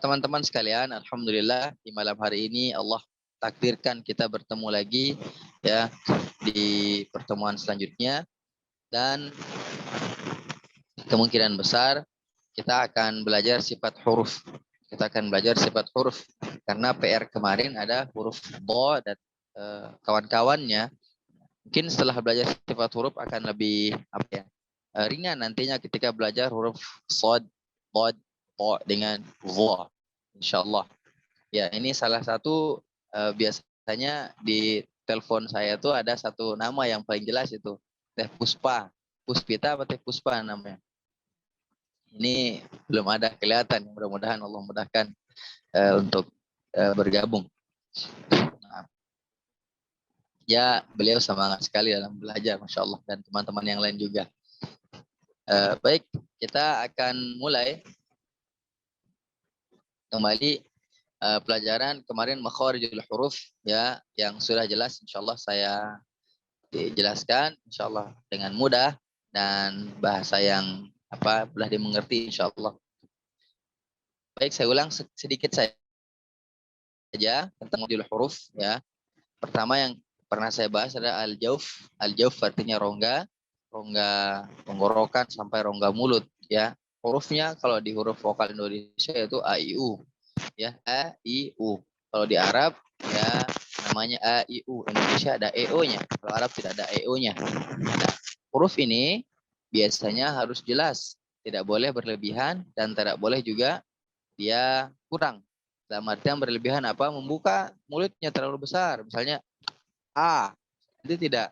Teman-teman sekalian, alhamdulillah di malam hari ini Allah takdirkan kita bertemu lagi ya di pertemuan selanjutnya, dan kemungkinan besar kita akan belajar sifat huruf. Kita akan belajar sifat huruf karena PR kemarin ada huruf dha dan kawan-kawannya. Mungkin setelah belajar sifat huruf akan lebih ringan nantinya ketika belajar huruf shad, dhad, ta dengan dha. Insyaallah. Ya, ini salah satu biasanya di telepon saya tuh ada satu nama yang paling jelas itu Teh Puspa. Puspita atau Teh Puspa namanya. Ini belum ada kelihatan. Mudah-mudahan Allah mudahkan untuk bergabung. Nah, ya, beliau semangat sekali dalam belajar, Masya Allah, dan teman-teman yang lain juga. Baik, kita akan mulai kembali pelajaran kemarin makharijul huruf ya, yang sudah jelas insyaallah saya dijelaskan insyaallah dengan mudah dan bahasa yang mudah dimengerti insyaallah. Baik, saya ulang sedikit saja tentang makharijul huruf ya. Pertama yang pernah saya bahas adalah al-jauf. Al-jauf artinya rongga, rongga tenggorokan sampai rongga mulut ya. Hurufnya kalau di huruf vokal Indonesia itu a i u ya, a i u. Kalau di Arab ya namanya a i u. Indonesia ada e o-nya. Kalau Arab tidak ada e o-nya. Nah, huruf ini biasanya harus jelas, tidak boleh berlebihan dan tidak boleh juga dia kurang. Dalam artian berlebihan apa? Membuka mulutnya terlalu besar. Misalnya A, itu tidak.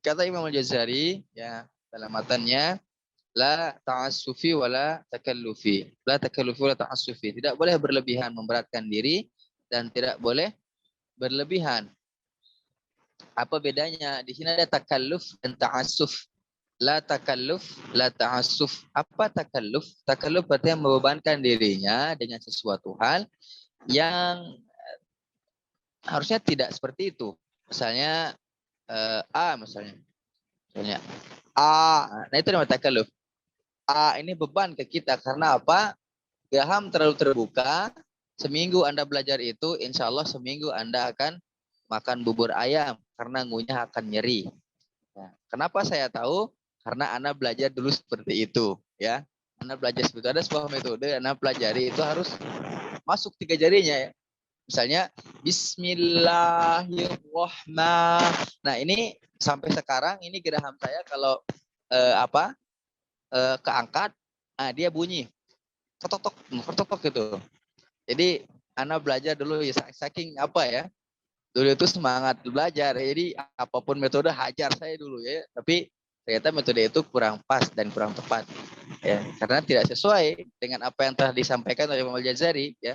Kata Imam Al-Jazari ya dalam matannya, la ta'assufi wala takallufi. La takallufi wala ta'assufi. Tidak boleh berlebihan memberatkan diri dan tidak boleh berlebihan. Apa bedanya? Di sini ada takalluf dan ta'assuf. La takalluf, la ta'assuf. Apa takalluf? Takalluf berarti membebankan dirinya dengan sesuatu hal yang harusnya tidak seperti itu. Misalnya A misalnya. A, nah itu namanya takalluf. A ini beban ke kita karena apa? Geraham terlalu terbuka. Seminggu Anda belajar itu, insya Allah seminggu Anda akan makan bubur ayam karena ngunyah akan nyeri. Ya. Kenapa saya tahu? Karena Anda belajar dulu seperti itu, ya. Anda belajar seperti itu. Ada sebuah metode Anda pelajari itu harus masuk 3 jarinya, ya. Misalnya Bismillahirrahmanirrahim. Nah ini sampai sekarang ini geraham saya kalau keangkat, nah dia bunyi kotok kotok gitu. Jadi anak belajar dulu ya saking dulu itu semangat belajar. Jadi apapun metode hajar saya dulu ya. Tapi ternyata metode itu kurang pas dan kurang tepat ya, karena tidak sesuai dengan apa yang telah disampaikan oleh Imam Al-Jazari ya.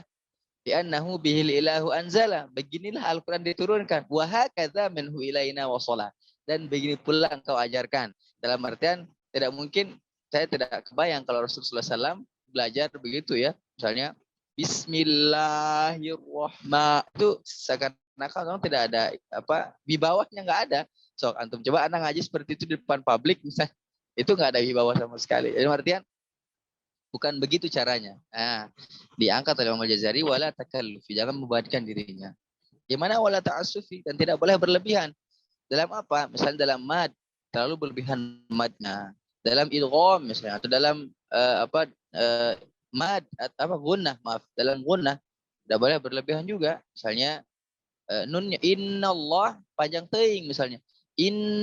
Li'annahu bihil ilahu anzala. Beginilah Al-Quran diturunkan. Wa hakadza minhu ilaina wasala. Dan begini pula engkau ajarkan. Dalam artian tidak mungkin, saya tidak kebayang kalau Rasulullah SAW belajar begitu ya. Misalnya Bismillahirrahmanirrahim. Itu seakan-akan tidak ada di bawahnya nggak ada. So antum coba anak ngaji seperti itu di depan publik misalnya, itu nggak ada di bawah sama sekali. Dalam artian bukan begitu caranya. Nah, diangkat oleh Imam Al-Jazari wala takallufi, jangan membebankan dirinya. Gimana wala ta'assufi, dan tidak boleh berlebihan. Dalam apa? Misalnya dalam mad, terlalu berlebihan madnya. Dalam idgham misalnya atau dalam mad gunnah, dalam gunnah tidak boleh berlebihan juga. Misalnya nunnya innallah panjang teuing misalnya. Innallaha.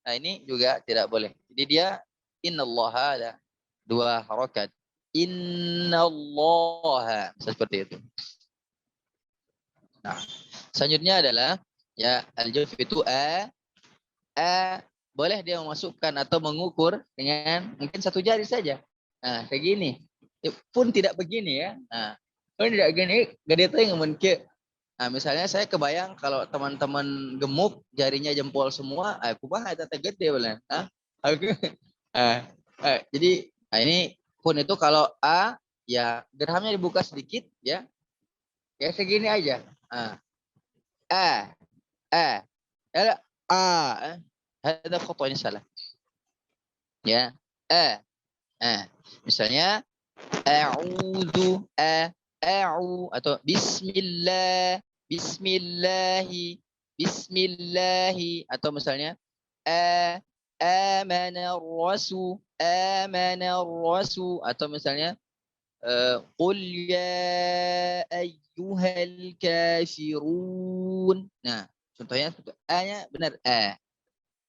Nah, ini juga tidak boleh. Jadi dia innallaha ada 2 harokat. Innallaha seperti itu. Nah, selanjutnya adalah ya al-jawf itu boleh dia memasukkan atau mengukur dengan mungkin 1 jari saja. Nah, kayak gini. Pun tidak begini ya. Nah, pun tidak gini, gede tuh yang mungkin. Nah, misalnya saya kebayang kalau teman-teman gemuk, jarinya jempol semua, aku mah ada gede benar. Jadi ini pun itu kalau A ya gerhamnya dibuka sedikit ya. Ya segini aja. A ada A. Ada fotonya salah. Ya. Nah, misalnya a'udzu atau bismillah, bismillahi, bismillahi, atau misalnya a amana rasu, atau misalnya qul ya ayyuhal kafirun. Nah, contohnya a-nya benar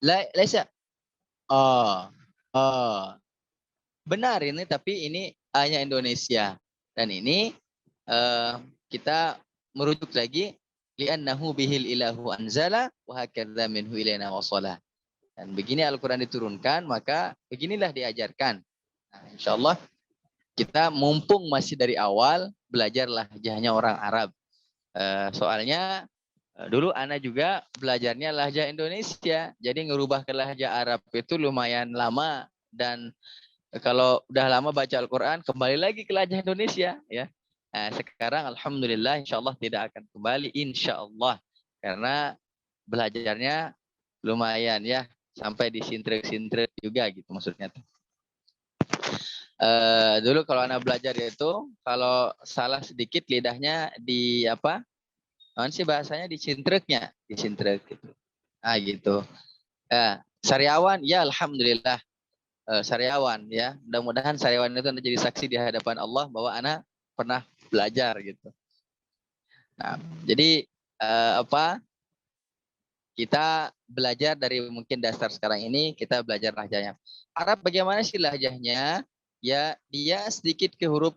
laisa a benar ini, tapi ini A-nya Indonesia. Dan ini uh, kita merujuk lagi li'annahu bihil ilahu anzala wa hakadza minhu ilaina wasala. Dan begini Al-Qur'an diturunkan, maka beginilah diajarkan. Nah, insyaallah kita mumpung masih dari awal belajar lahjahnya orang Arab. Soalnya dulu Ana juga belajarnya lahjah Indonesia. Jadi ngerubah ke lahjah Arab itu lumayan lama, dan kalau udah lama baca Al-Quran, kembali lagi ke lahjah Indonesia, ya. Nah, sekarang alhamdulillah insyaallah tidak akan kembali insyaallah, karena belajarnya lumayan ya, sampai disintrek-sintrek juga gitu maksudnya. Dulu kalau anak belajar itu, kalau salah sedikit lidahnya di apa? Mana sih bahasanya, disintrek gitu. Ah gitu. Sariawan, ya alhamdulillah. Sariawan ya. Mudah-mudahan sariawan itu nanti jadi saksi di hadapan Allah bahwa anak pernah belajar gitu. Nah, jadi apa? Kita belajar dari mungkin dasar sekarang ini, kita belajar lahjahnya. Arab bagaimana sih lahjahnya? Ya, dia sedikit ke huruf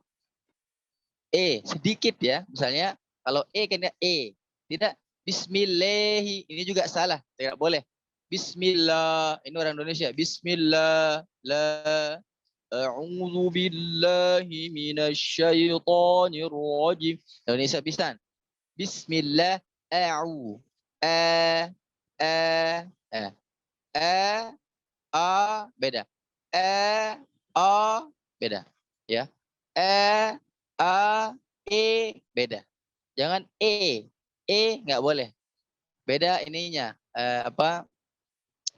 sedikit ya. Misalnya kalau kan tidak bismillahi, ini juga salah, tidak boleh. Bismillah, ini orang Indonesia. Bismillah, la a'udzu billahi minasyaitonir rajim. Indonesia pisan. Bismillah, a a a a beda. A beda. Ya. A beda. Jangan nggak boleh. Beda ininya. Apa?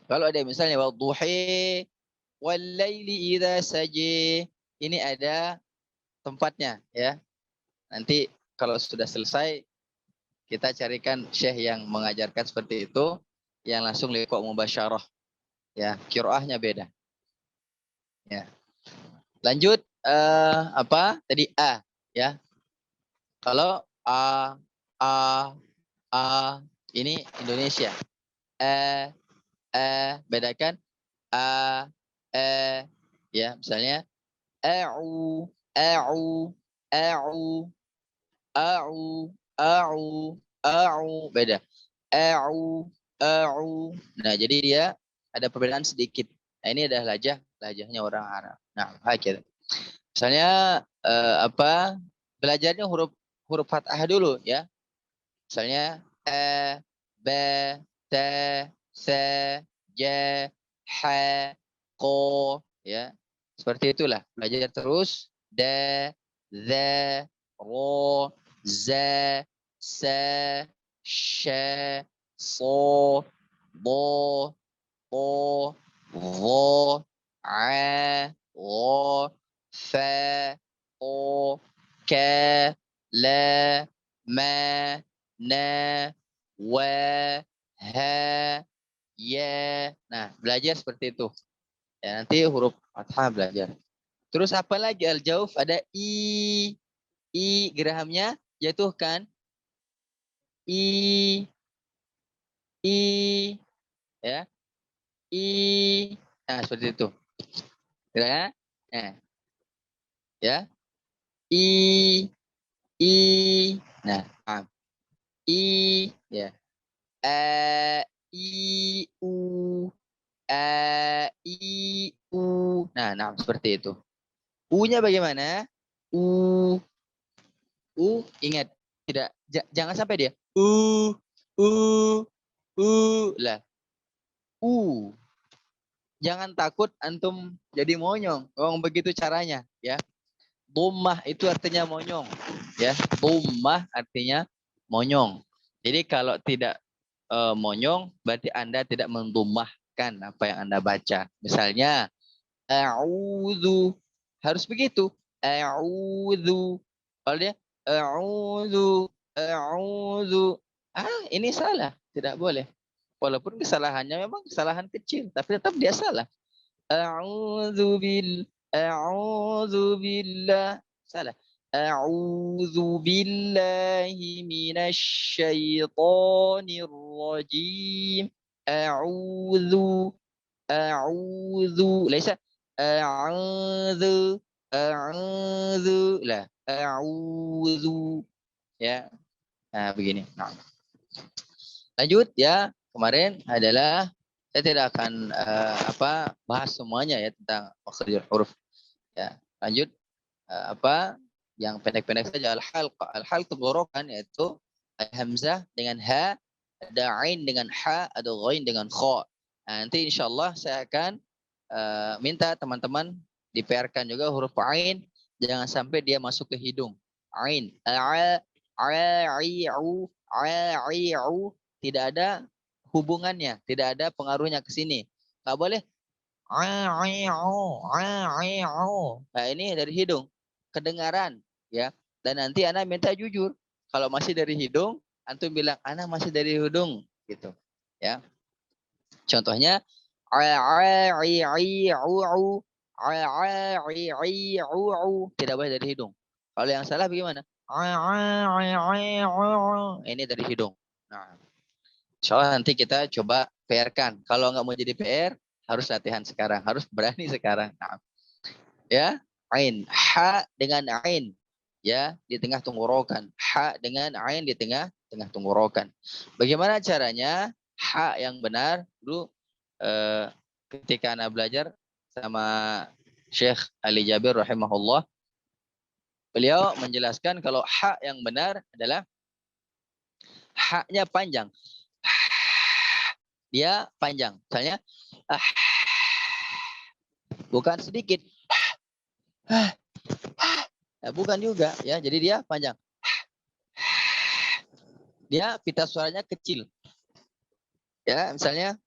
Kalau ada misalnya wadduhi wal laili idza saji, ini ada tempatnya ya. Nanti kalau sudah selesai kita carikan syekh yang mengajarkan seperti itu, yang langsung liqa mubasyarah. Ya, qiraahnya beda. Ya. Lanjut apa? Tadi a ya. Kalau a a ini Indonesia. Bedakan a ya, misalnya a'u a'u a'u a'u beda. A'u. Nah, jadi dia ada perbedaan sedikit. Nah, ini adalah lahjahnya orang Arab. Nah, gitu. Misalnya apa? Belajarnya huruf fathah dulu ya. Misalnya b, t, s, j, h, ko ya. Seperti itulah. Belajar terus da, za, ro, za, sa, sha, so, bo, po, vo, a, ro, fa, o, ka, la, ma, na, wa, ha, ya. Nah, belajar seperti itu. Ya, nanti huruf fathah belajar. Terus apa lagi al-jauf? Ada i. I gerahamnya jatuhkan. I. I. Ya. I. Nah, seperti itu. Ya. Nah. Ya. I. I. Nah. I. Ya. I. U. I. U. Nah, seperti itu. U-nya bagaimana? U. Ingat, tidak, jangan sampai dia. Lah. Jangan takut antum jadi monyong. Begitu caranya, ya. Dhammah itu artinya monyong, ya. Dhammah artinya monyong. Jadi kalau tidak monyong, berarti Anda tidak mendummahkan apa yang Anda baca. Misalnya a'udzu. Harus begitu. A'udzu. Kalau dia a'udzu, a'udzu. Ini salah, tidak boleh. Walaupun kesalahannya memang kesalahan kecil, tapi tetap dia salah. A'udzu bil a'udzu billah. Salah. A'udzu billahi minasy syaithanir rajim. A'udzu laisa a'udzu lah a'udzu ya. Nah, begini. Nah, lanjut ya. Kemarin adalah saya tidak akan bahas semuanya ya tentang makhrajul huruf ya. Lanjut yang pendek-pendek saja al-halq tenggorokan yaitu hamzah dengan ha, ada ain dengan ha, ada ghain dengan kha. Nanti insyaallah saya akan minta teman-teman di-PR-kan juga huruf ain jangan sampai dia masuk ke hidung. Ain tidak ada hubungannya, tidak ada pengaruhnya ke sini. Enggak boleh nah, ini dari hidung, kedengaran ya. Dan nanti anak minta jujur. Kalau masih dari hidung, antum bilang anak masih dari hidung gitu. Ya. Contohnya tidak boleh dari hidung. Kalau yang salah bagaimana? Ini dari hidung. Nah, soalnya nanti kita coba PR-kan. Kalau nggak mau jadi PR, harus latihan sekarang, harus berani sekarang. Nah, ya, ain, ha dengan ain, ya di tengah tenggorokan, ha dengan ain di tengah tenggorokan. Bagaimana caranya ha yang benar? Dulu ketika Anda belajar sama Syekh Ali Jabir rahimahullah, beliau menjelaskan kalau ha yang benar adalah ha-nya panjang. Dia panjang. Misalnya bukan sedikit. Bukan juga ya. Jadi dia panjang. Dia pita suaranya kecil. Ya, misalnya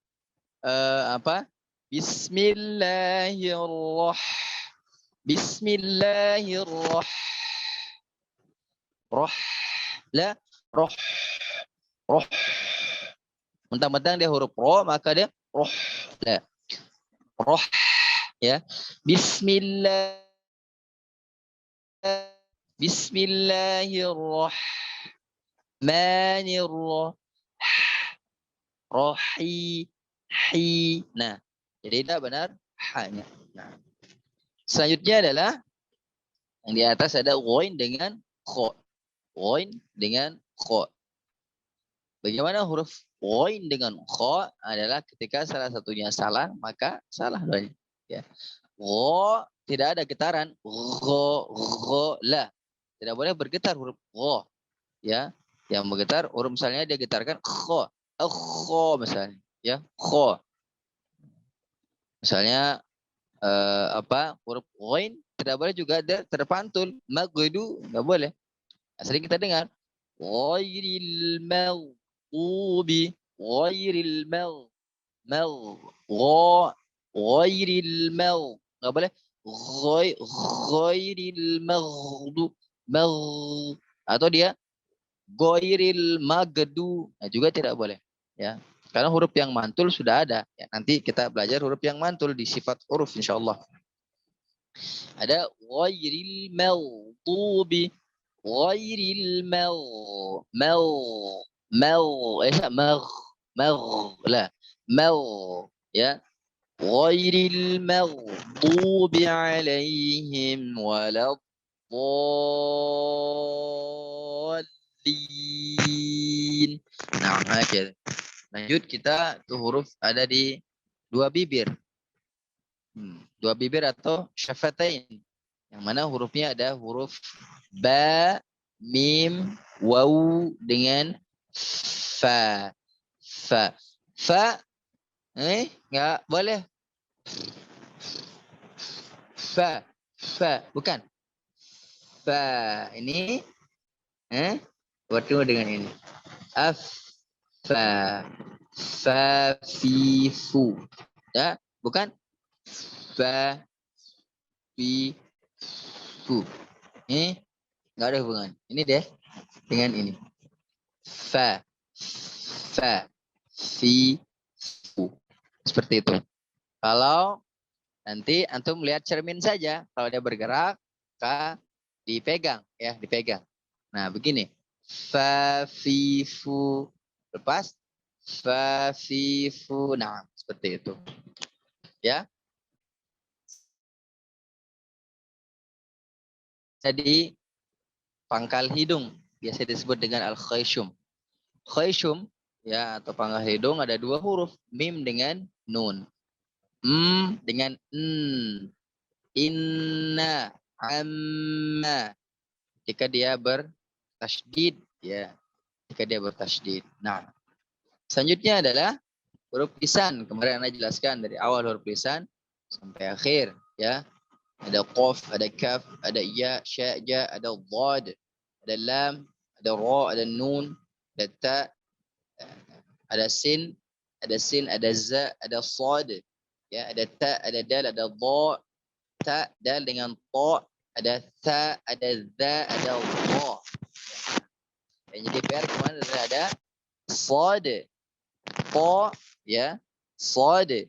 Roh. Mentang-mentang dia huruf ro, maka dia roh. Roh ya. Bismillahirrahmanirrahim. Nah, jadi tidak benar hanya. Nah, selanjutnya adalah yang di atas ada ghain dengan kha. Ghain dengan kha. Bagaimana huruf ghain dengan kha adalah ketika salah satunya salah, maka salah doanya. Ya. Gha tidak ada getaran. Gha la. Tidak boleh bergetar huruf gha. Ya. Yang bergetar huruf misalnya dia getarkan kha. Kha misalnya. Ya. Kha. Misalnya huruf ghain tidak boleh juga terpantul. Maghdu enggak boleh. Sering kita dengar ghairil maghdubi ghairil ghairil enggak boleh ghairil atau dia ghairil magdu. Nah, juga tidak boleh ya. Karena huruf yang mantul sudah ada. Ya, nanti kita belajar huruf yang mantul di sifat huruf insyaallah. Ada ghairil maghdubi ghairil ya ghairil maghdubi alaihim waladdallin. Nah, oke. Lanjut kita tuh huruf ada di dua bibir. Dua bibir atau syafatain. Yang mana hurufnya ada huruf ba, mim, waw dengan fa. Enggak boleh. Fa, bukan. Fa, ini bertemu dengan ini. Fa, fi, fu. Ya, bukan. Fa, fi, fu. Ini nggak ada hubungan. Ini deh dengan ini. Fa, fi, fu. Seperti itu. Kalau nanti antum lihat cermin saja. Kalau dia bergerak, dipegang, ya, dipegang. Nah, begini. Fa, fi, fu. Lepas. Fa, fi, fu. Nah, seperti itu. Ya. Jadi, pangkal hidung. Biasa disebut dengan al-khayshum. Khayshum, ya, atau pangkal hidung ada dua huruf. Mim dengan nun. Dengan n. Inna, amma. Jika dia bertasydid, ya. Jika dia bertasydid. Nah, selanjutnya adalah huruf lisan. Kemarin Anda jelaskan dari awal huruf lisan sampai akhir, ya. Ada qaf, ada kaf, ada ya, sya, ja, ada dhad, ada lam, ada ra, ada nun, ada ta, ada sin, ada za, ada sad, ya, ada ta, ada dal, ada dha, ta, dal dengan ta, ada tha, ada za, ada dha. Jadi PR kemana ada sad, ta, ya, sad,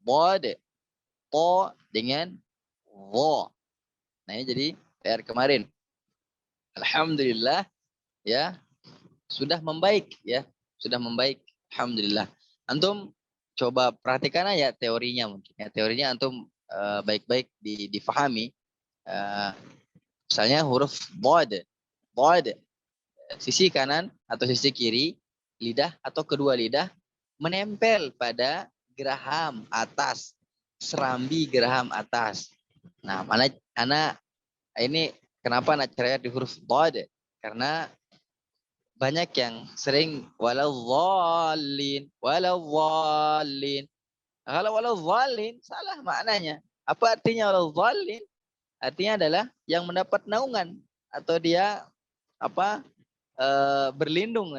dad, ta dengan dha. Nah, ini jadi PR kemarin. Alhamdulillah, ya, sudah membaik, ya. Sudah membaik. Alhamdulillah. Antum coba perhatikan aja teorinya mungkin. Ya, teorinya antum baik-baik difahami. Misalnya huruf dhad. Dhad. Sisi kanan atau sisi kiri lidah atau kedua lidah menempel pada geraham atas, serambi geraham atas. Nah, ini kenapa anak cerita di huruf dhad? Karena banyak yang sering waladzallin. Kalau waladzallin salah maknanya. Apa artinya waladzallin? Artinya adalah yang mendapat naungan atau dia berlindung,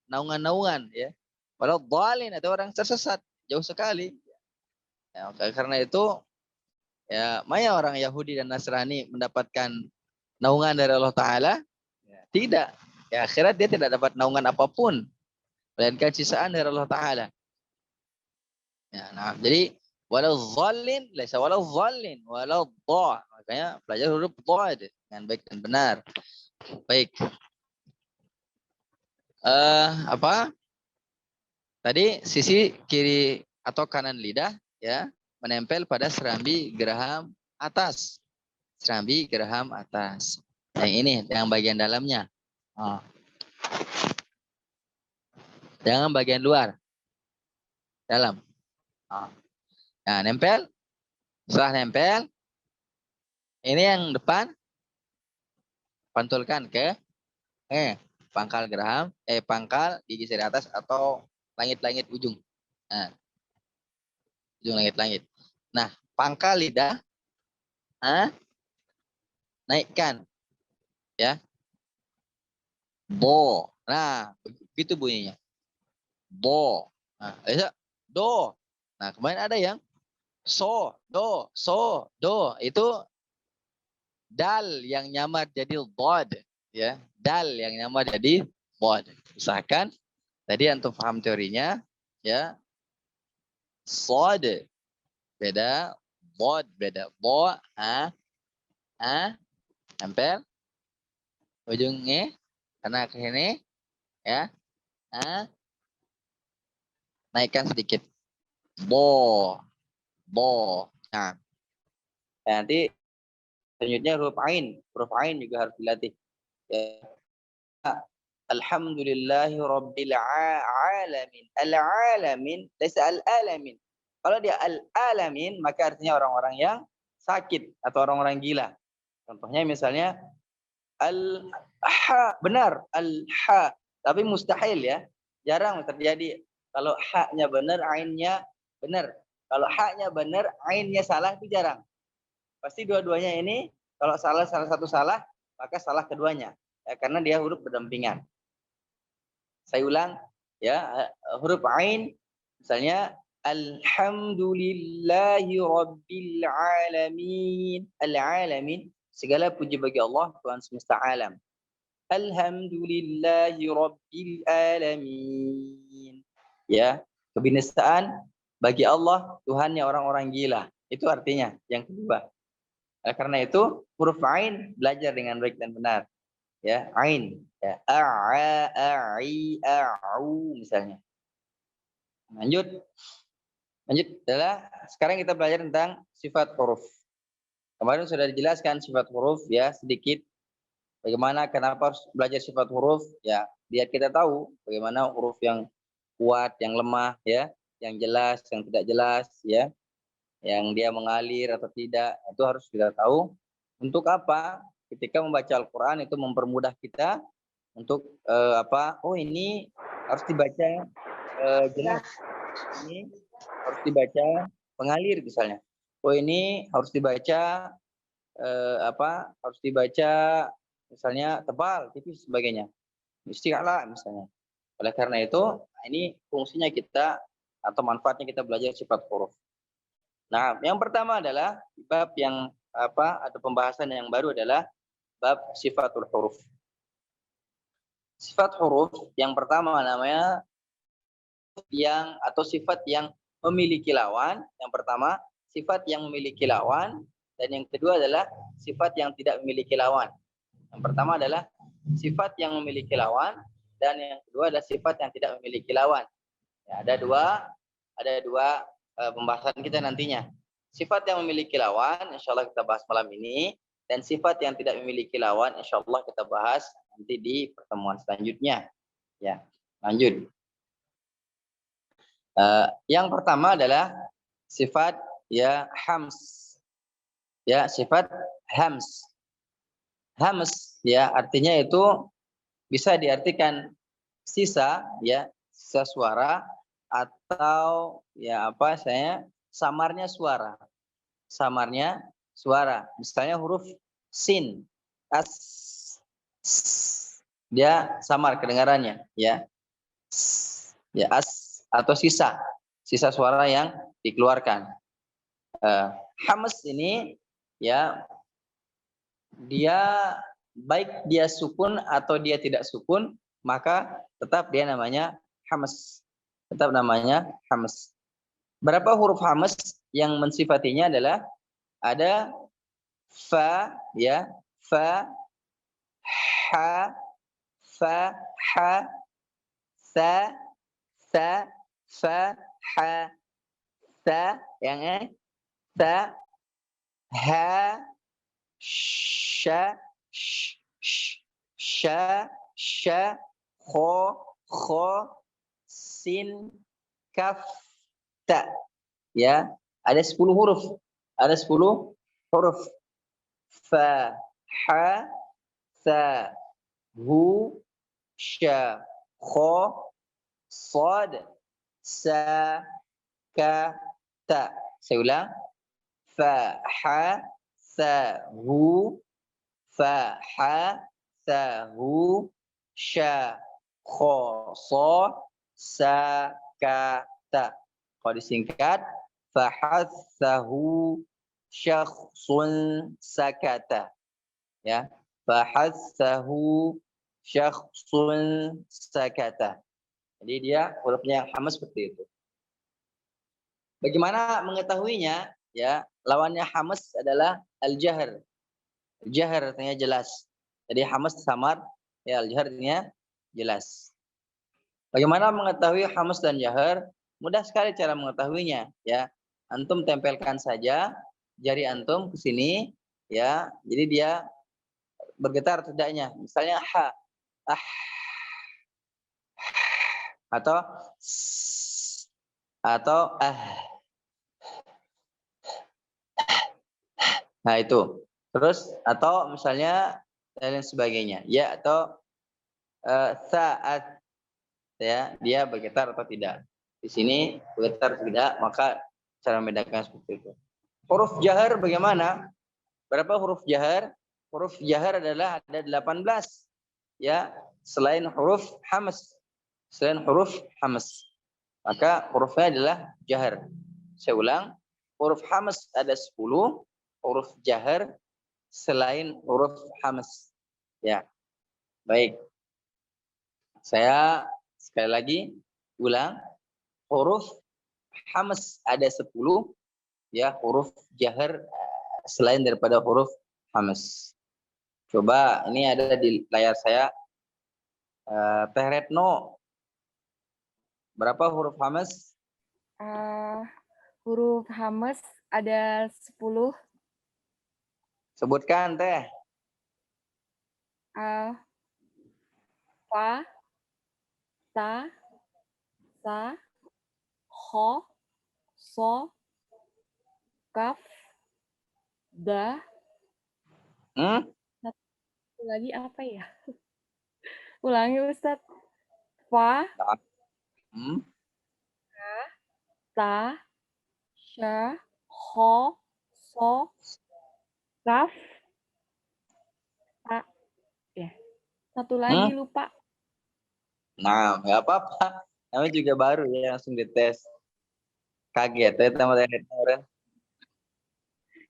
naungan-naungan, ya. Waladzallin atau orang tersesat jauh sekali. Ya, karena itu, ya, maya orang Yahudi dan Nasrani mendapatkan naungan dari Allah Ta'ala? Tidak. Ya, akhirat dia tidak dapat naungan apapun. Melainkan sisaan dari Allah Ta'ala. Ya, nah, jadi waladzallin, laisa waladzallin, waladh. Makanya belajar huruf dhad dengan baik dan benar. Baik. Tadi sisi kiri atau kanan lidah, ya, menempel pada serambi geraham atas. Serambi geraham atas. Yang ini, yang bagian dalamnya. Jangan bagian luar. Dalam. Nah, nempel. Setelah nempel, ini yang depan pantulkan ke pangkal geraham, pangkal gigi seri atas atau langit-langit ujung. Nah, ujung langit-langit. Nah, pangkal lidah naikkan, ya. Bo. Nah, begitu bunyinya. Bo. Nah, do. Nah, kemarin ada yang so, do. Itu dal yang nyamar jadi dhad, ya. Dal yang nyamar jadi dhad. Misalkan tadi antum paham teorinya, ya. Sad beda, dhad beda. Bo, nempel ujungnya karena ke sini, ya. Naikkan sedikit. Bo. Nah, nanti selanjutnya huruf ain. Huruf ain juga harus dilatih. Ya. Alhamdulillahi rabbil alamin. Al-alamin, laisa al-alamin. Kalau dia al-alamin, maka artinya orang-orang yang sakit atau orang-orang gila. Contohnya misalnya al-ha, benar, al-ha. Tapi mustahil, ya. Jarang terjadi. Kalau ha-nya benar, ainnya benar. Kalau ha-nya benar, ainnya salah, itu jarang. Pasti dua-duanya ini, kalau salah satu salah, maka salah keduanya. Ya, karena dia huruf berdampingan. Saya ulang, ya, huruf ain, misalnya Alhamdulillahi Rabbil Alamin. Al-Alamin. Segala puji bagi Allah, Tuhan semesta alam. Alhamdulillahi Rabbil Alamin. Ya, kebinasaan bagi Allah, Tuhannya orang-orang gila. Itu artinya yang kedua. Karena itu huruf ain belajar dengan baik dan benar. Ya, ain. Ya, a'u misalnya. Lanjut. Adalah sekarang kita belajar tentang sifat huruf. Kemarin sudah dijelaskan sifat huruf ya sedikit. Bagaimana kenapa harus belajar sifat huruf ya biar kita tahu bagaimana huruf yang kuat, yang lemah ya, yang jelas, yang tidak jelas ya, yang dia mengalir atau tidak itu harus kita tahu. Untuk apa? Ketika membaca Al-Qur'an itu mempermudah kita untuk apa? Oh ini harus dibaca jelas. Ini harus dibaca pengalir misalnya. Oh ini harus dibaca apa? Harus dibaca misalnya tebal, tipis sebagainya. Isti'la misalnya. Oleh karena itu, ini fungsinya kita atau manfaatnya kita belajar sifat huruf. Nah, yang pertama adalah bab yang apa? Ada pembahasan yang baru adalah bab sifatul huruf. Sifat huruf yang pertama namanya yang atau sifat yang memiliki lawan. Yang pertama, sifat yang memiliki lawan dan yang kedua adalah sifat yang tidak memiliki lawan. Yang pertama adalah sifat yang memiliki lawan dan yang kedua adalah sifat yang tidak memiliki lawan. Ya, ada dua pembahasan kita nantinya. Sifat yang memiliki lawan, insya Allah kita bahas malam ini, dan sifat yang tidak memiliki lawan, insya Allah kita bahas nanti di pertemuan selanjutnya. Ya, lanjut. Yang pertama adalah sifat ya hams. Ya, sifat hams. Hams ya artinya itu bisa diartikan sisa ya, sisa suara atau ya apa saya samarnya suara. Samarnya suara. Misalnya huruf sin, as, dia samar kedengarannya ya. Ya as atau sisa suara yang dikeluarkan. Hams ini ya dia baik dia sukun atau dia tidak sukun maka tetap dia namanya hams. Tetap namanya hams. Berapa huruf hams yang mensifatinya adalah ada fa ya, fa, ha, fa, ha, sa, sa, fa, ha, sa yang sa, ha, sha, sha, sha, kho, sin, kaf, ta. Ya, ada 10 huruf. Ada 10 huruf. Fa, ha, sa, hu, sha, kho, sad, sa, ka, ta. Saya ulang. Fa, ha, sa, hu, fa, ha, sa, hu, sha, kho, so, sa, ka, ta. Kalau disingkat, fahathahu syakhsun sakata. Ya, fahathahu syakhsun sakata. Jadi dia hurufnya yang hamas seperti itu. Bagaimana mengetahuinya? Ya, lawannya hamas adalah al-jahr. Al-jahr artinya jelas. Jadi hamas samar, ya al-jahr artinya jelas. Bagaimana mengetahui hamas dan jahr? Mudah sekali cara mengetahuinya, ya. Antum tempelkan saja jari antum ke sini, ya. Jadi dia bergetar tidaknya. Misalnya ha, ah, atau ah. Nah itu. Terus atau misalnya dan lain sebagainya, ya atau saat ya dia bergetar atau tidak. Di sini bergetar atau tidak, maka cara membedakan seperti itu. Huruf jahar bagaimana? Berapa huruf jahar? Huruf jahar adalah ada 18. Ya, selain huruf hamas. Selain huruf hamas. Maka hurufnya adalah jahar. Saya ulang, huruf hams ada 10, huruf jahar selain huruf hams. Ya, baik. Saya sekali lagi ulang, huruf hams ada 10, ya, huruf jahar selain daripada huruf hams. Coba ini ada di layar saya. Teh Retno, berapa huruf hams? Huruf hamas ada 10. Sebutkan Teh. Fa, ta, sa, ho, so, kaf, da. Satu lagi apa ya? Ulangi Ustadz. Fa, ta, sha, ho, so, kaf, ta. Ya. Satu lagi lupa. Nah, nggak apa-apa. Namanya juga baru ya, langsung dites. Kaget ya sama kemarin.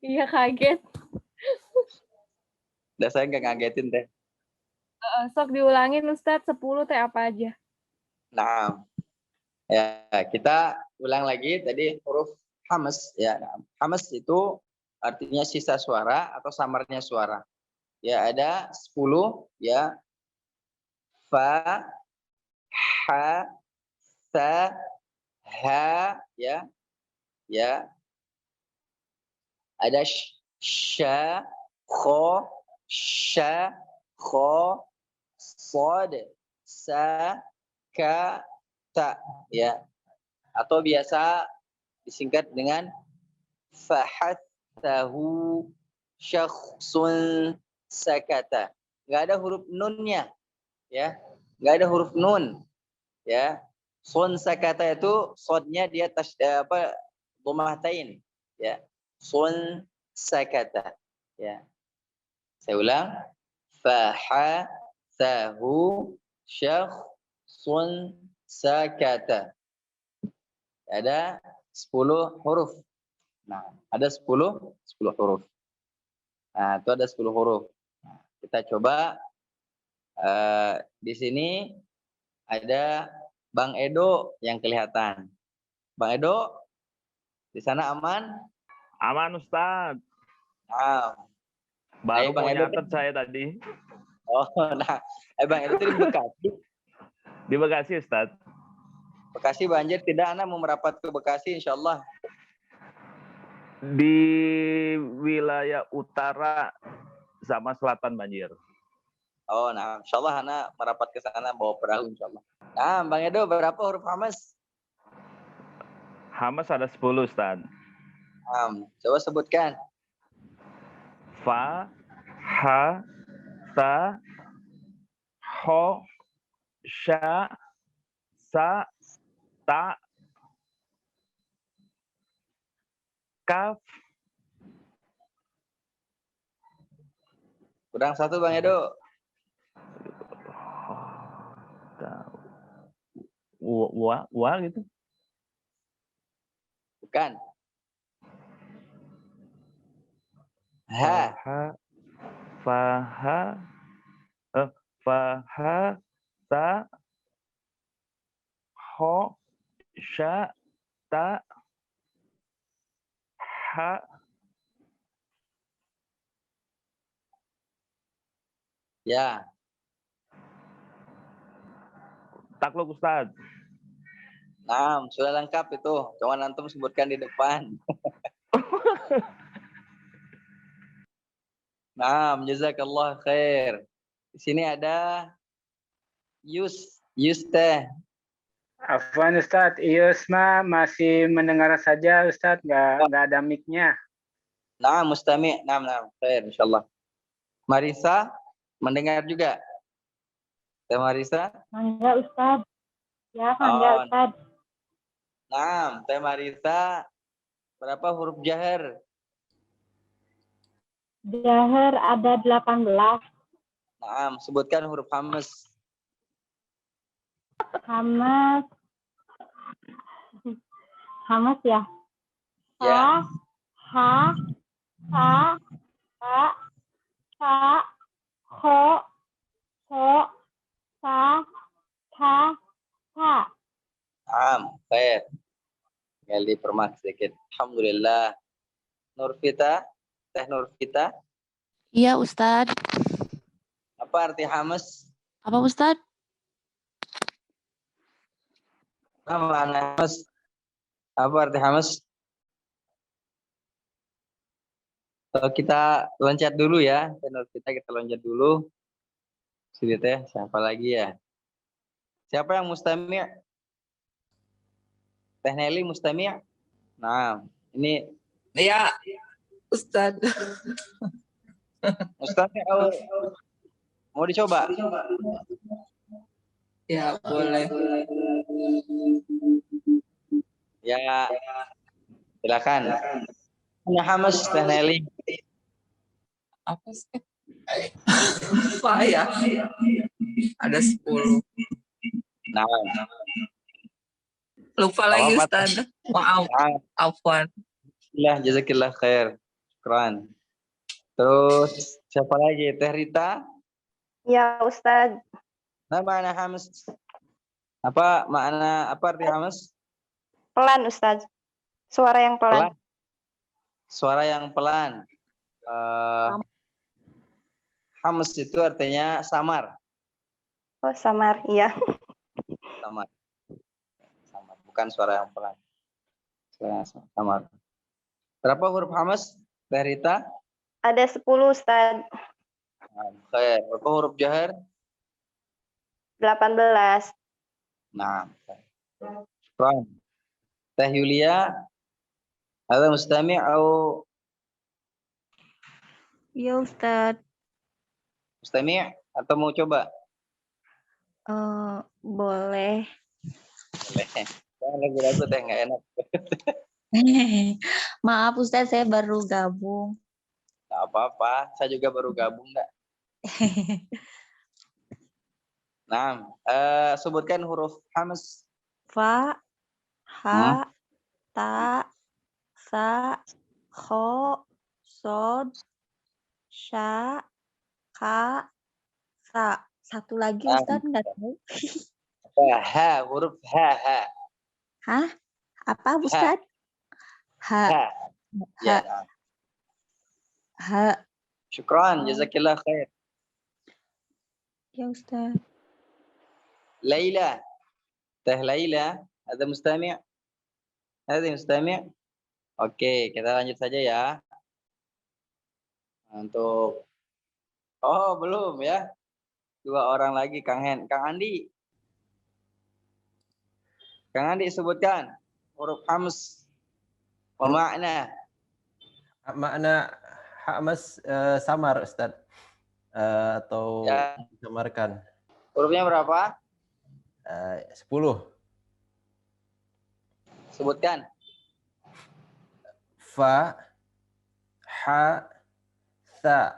Iya, kaget. Udah saya nggak ngagetin Teh. Sok diulangin Ustadz, 10 teh apa aja? Nah, ya kita ulang lagi tadi huruf hamas ya. Nah, hamas itu artinya sisa suara atau samarnya suara. Ya ada 10 ya. Fa, ha, sa, ha ya. Ya. Ada sya, kho, sya, kho, sod, sa, ka, ta ya. Atau biasa disingkat dengan fahathahu syakhsun sakata. Enggak ada huruf nunnya ya. Enggak ada huruf nun ya. Sun sakata itu sodnya dia dhammatain ya. Sun sakata ya. Saya ulang, fahathahu syakhsun sakata. Ada 10 huruf. Nah, ada 10 huruf. Nah, itu ada 10 huruf. Nah, kita coba di sini ada Bang Edo yang kelihatan. Bang Edo, di sana aman? Aman Ustadz. Nah, Baru Bang mau Edo nyatet saya tadi. Oh, nah, Bang Edo itu di Bekasi. Di Bekasi Ustadz. Bekasi banjir tidak, Anda mau merapat ke Bekasi insya Allah. Di wilayah utara sama selatan banjir. Oh, nah, insya Allah Anda merapat ke sana bawa perahu insya Allah. Nah, Bang Edo, berapa huruf hamas? Hamas ada 10 Ustadz. Coba sebutkan. Fa, ha, ta, ho, sya, sa, ta, kaf. Kurang satu Bang Edo. Wa gitu. Bukan. Ha. Faha, ta, ho, sya, ta, ha. Ya. Takluk Ustadz. Nah, sudah lengkap itu. Cuma antum sebutkan di depan. Nah, jazakallah khair. Di sini ada Yus Teh. Afwan Ustadz, Yusma masih mendengar saja Ustadz, nggak ada mic-nya. Nah, mustami. Nah, khair insyaallah. Marisa mendengar juga. Teh Marisa? Enggak Ustadz. Ya, enggak Ustadz. Nah, Teh Marisa, berapa huruf jahar? Jahar ada 18. Nah, sebutkan huruf hamas. Hamas Hamas ya. Ya. Ha, ha, ha, ha, ho, ho, sa, ka, sa. Khair. Tinggal dipermak sedikit. Alhamdulillah. Nurfita, Teh Nurfita, Iya, Ustadz. apa arti hamas? Apa, Ustadz? Apa makna hamas? Apa arti hamas? So, kita loncat dulu ya. Teh Nurfita, kita loncat dulu. Sini teh, siapa lagi ya? Siapa yang mustami'? Teh Nelly mustami'? Nah, ini Ya, Ustadz. mustami' mau dicoba? Ya, boleh. Ya, silakan. Punya hamas Teh Nelly. Apa sih? Apa ya? Ada 10. Nah, Lupa Gak lagi, apa-apa, Ustadz. Maaf. nah, Afwan. jazakillah khair. Syukran. Terus siapa lagi? Teh Rita. Ya, Ustadz. Nah, makna hamas. Apa arti hamas? Pelan, Ustadz. Suara yang Pelan. Suara yang pelan. Hamas itu artinya samar. Oh, samar. Iya. Samar. Samar. Bukan suara yang pelan. Suara yang samar. Berapa huruf hamas? Teh Rita? Ada 10, Ustadz. Khair. Berapa huruf jahar? 18. Nah. Syukran. Teh Yulia? Ada mustami' atau Iya, Ustadz. mustami' atau mau coba? Boleh. Boleh. Jangan lagu-lagu teh nggak enak. Maaf, Ustadz, saya baru gabung. Nggak apa-apa. Saya juga baru gabung nggak. Nah, sebutkan huruf hamas. Fa, ha, ta, sa, kho, sod, sya, ka, sa. Satu lagi, Ustadz, nggak tahu. Ha, huruf ha. Hah? Apa, Ustadz? Ha, Ha. Ya. ha, ha. Syukran, jazakillah khair. Ya, Ustadz. Laila. Teh Laila, ada mustami'? Ada mustami'? Oke, kita lanjut saja ya. Untuk belum ya. 2 orang lagi, Kang Andi. Kang Andi sebutkan huruf hamas. Makna. Makna hamas samar, Ustaz. Atau Ya. disamarkan. Hurufnya berapa? 10. Sebutkan. Fa, ha, sa,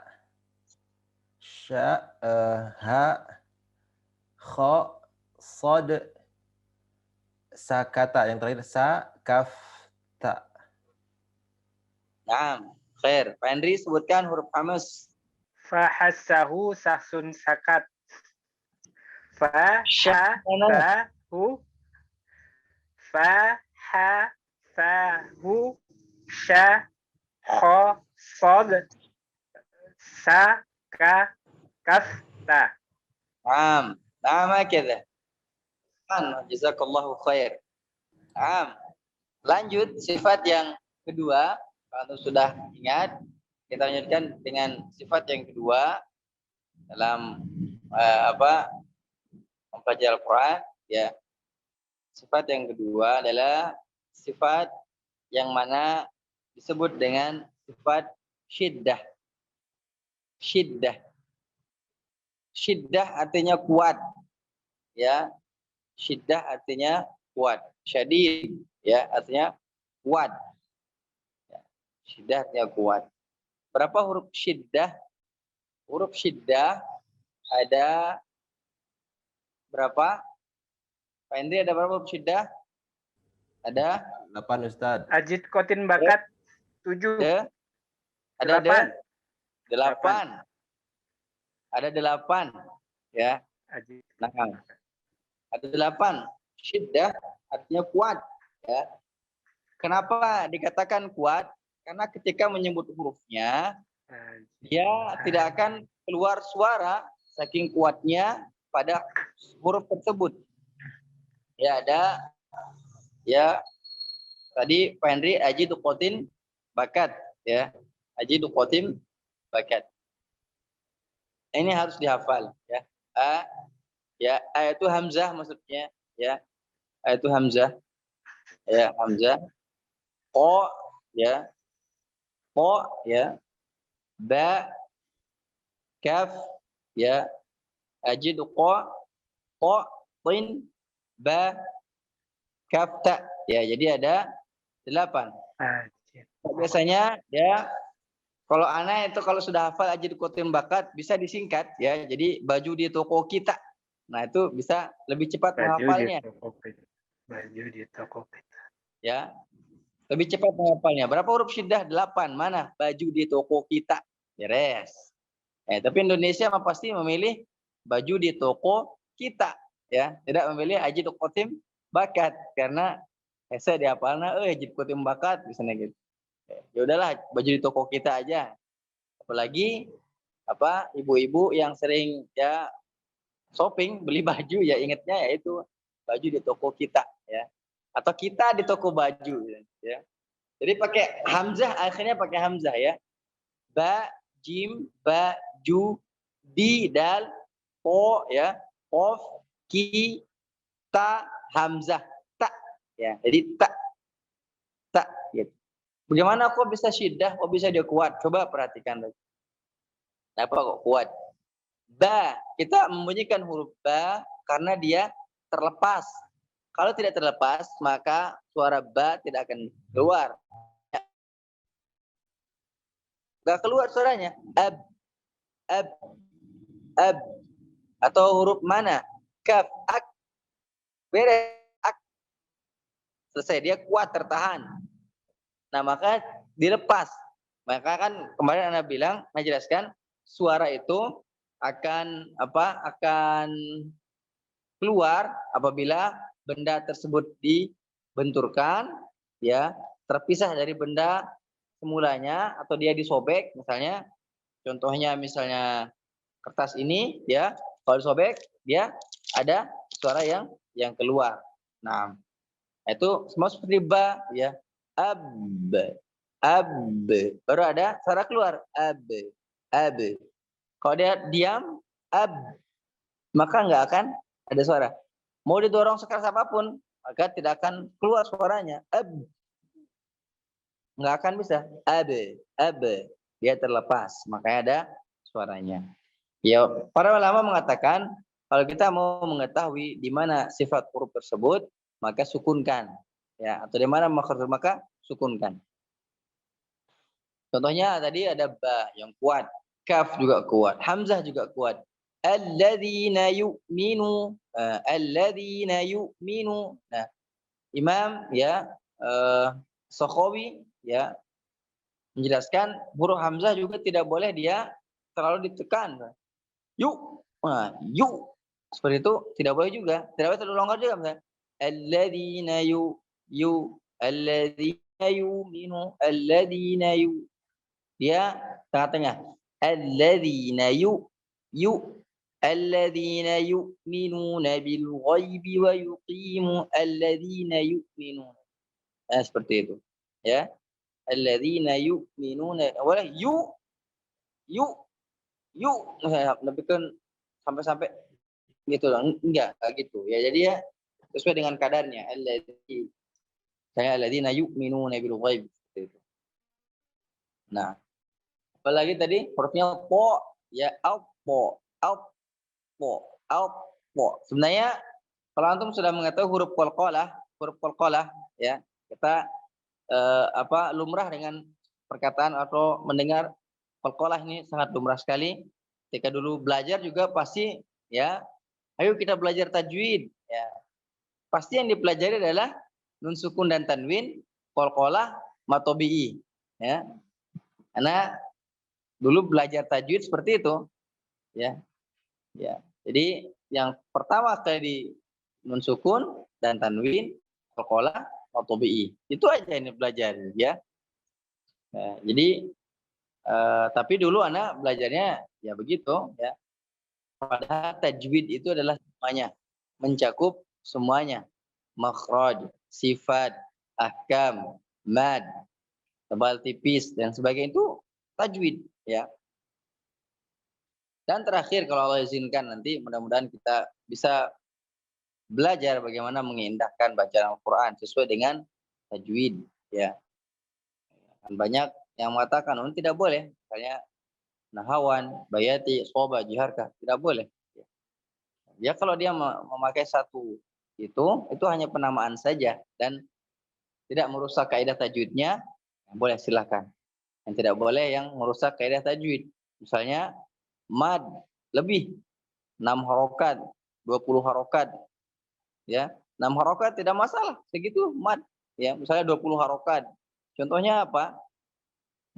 sya, ha, kho, sod, sakata. Yang terakhir sa, kaf, ta. Nah, khair. Pak Henry sebutkan huruf hamas. Fahassahu sahsun sakat. Fa, sha, fa, hu. Fa, ha, fa, hu. Sha, kho, sod. Sa, ka, kaf, ta. Nama keda. Jazakallahu khair. Lanjut sifat yang kedua. Kalau sudah ingat, kita lanjutkan dengan sifat yang kedua dalam mempelajari Al-Quran. Ya, sifat yang kedua adalah sifat yang mana disebut dengan sifat syiddah. Syiddah artinya kuat. Ya, syiddah artinya kuat. Syadid ya artinya kuat. Syiddah artinya kuat. Berapa huruf syiddah? Huruf syiddah ada berapa? Pak Hendri, ada berapa huruf syiddah? Ada 8 Ustaz. Ajid Kotin Bakat 7. de, ada de, 8. 8. Ada 8 ya. Ajid. Nah, ada 8. Syiddah artinya kuat ya. Kenapa dikatakan kuat? Karena ketika menyebut hurufnya dia tidak akan keluar suara saking kuatnya pada huruf tersebut. Ya ada ya tadi Pak Henry Ajidu Qotin Bakat ya. Ajidu Qotin Bakat. Ini harus dihafal ya. A itu hamzah maksudnya ya. A itu hamzah. Ya, hamzah. Q ya. Q ya. Ba kaf ya. Ajidu q tin ba kaf ta ya. Jadi ada 8. Ajid. Biasanya ya kalau anak itu kalau sudah hafal Ajid Qotin Bakat bisa disingkat ya. Jadi baju di toko kita. Nah, itu bisa lebih cepat Baju menghafalnya di toko kita. Baju di toko kita. ya. Lebih cepat menghafalnya. Berapa huruf syiddah? 8. Mana? Baju di toko kita. Beres. Tapi Indonesia pasti memilih baju di toko kita ya. Tidak memilih Ajid Qotin Bakat karena saya dihafalnya Ajid Qotin Bakat misalnya gitu. Ya udahlah baju di toko kita aja. Apalagi ibu-ibu yang sering ya shopping beli baju ya ingatnya ya itu baju di toko kita ya atau kita di toko baju ya. Jadi pakai hamzah akhirnya pakai hamzah ya. Ba jim ba ju di dal ko ya qaf ki ta hamzah ta ya. Jadi ta gitu. Bagaimana kok bisa syiddah, kok bisa dia kuat? Coba perhatikan. Kenapa kok kuat? Ba, kita membunyikan huruf ba karena dia terlepas. Kalau tidak terlepas, maka suara ba tidak akan keluar. Gak keluar suaranya. Ab. Atau huruf mana? Kaf, ak. Beres, ak. Selesai, dia kuat, tertahan. Nah, maka dilepas. Maka kan kemarin Anda bilang, Anda jelaskan suara itu akan keluar apabila benda tersebut dibenturkan ya, terpisah dari benda semulanya atau dia disobek misalnya. Contohnya misalnya kertas ini ya, kalau disobek dia ada suara yang keluar. Nah, itu semua seperti ba ya. Ab baru ada suara keluar ab. Kalau dia diam ab maka nggak akan ada suara. Mau didorong sekeras apapun maka tidak akan keluar suaranya ab. Nggak akan bisa ab dia terlepas makanya ada suaranya. Ya, para ulama mengatakan kalau kita mau mengetahui di mana sifat huruf tersebut maka sukunkan. Ya, atau di mana makhraj maka sukunkan. Contohnya tadi ada ba yang kuat, kaf juga kuat, hamzah juga kuat. Alladzina yu'minu, alladzina yu'minu. Nah, Imam ya Sakhawi ya menjelaskan huruf hamzah juga tidak boleh dia terlalu ditekan. Yuk, seperti itu tidak boleh juga. Tidak boleh terlalu longgar juga misalnya. Alladzina alladzina yu'minu alladzina dia tengah-tengah alladzina alladzina yu'minuna bil ghaibi wa yuqimu alladzina yu'minuna seperti itu ya alladzina yu'minuna wala lebih kan sampai gitu enggak gitu ya. Jadi ya sesuai dengan kadarnya. Alladzina yu'minuna bil ghaib gitu. Nah, apalagi tadi hurufnya po ya po. Sebenarnya kalau antum sudah mengetahui huruf qalqalah ya, kita lumrah dengan perkataan atau mendengar qalqalah ini sangat lumrah sekali. Ketika dulu belajar juga pasti ya, ayo kita belajar tajwid ya. Pasti yang dipelajari adalah nun sukun dan tanwin, qalqalah, matobi'i. Ya. Karena dulu belajar tajwid seperti itu. Ya. Ya. Jadi yang pertama kali di nun sukun dan tanwin, qalqalah, matobi'i. Itu aja ini belajar ya. Nah, jadi tapi dulu anak belajarnya ya begitu ya. Padahal tajwid itu adalah semuanya, mencakup semuanya. Makhraj, sifat, ahkam, mad, tebal tipis dan sebagainya itu tajwid ya. Dan terakhir kalau Allah izinkan nanti mudah-mudahan kita bisa belajar bagaimana mengindahkan bacaan Al-Qur'an sesuai dengan tajwid ya. Dan banyak yang mengatakan tidak boleh, misalnya nahawan, bayati, soba, jiharkah, tidak boleh. Ya kalau dia memakai satu itu hanya penamaan saja dan tidak merusak kaidah tajwidnya, boleh silakan. Yang tidak boleh yang merusak kaidah tajwid. Misalnya mad lebih 6 harokat, 20 harokat. Ya, 6 harokat tidak masalah, segitu mad. Ya, misalnya 20 harokat. Contohnya apa?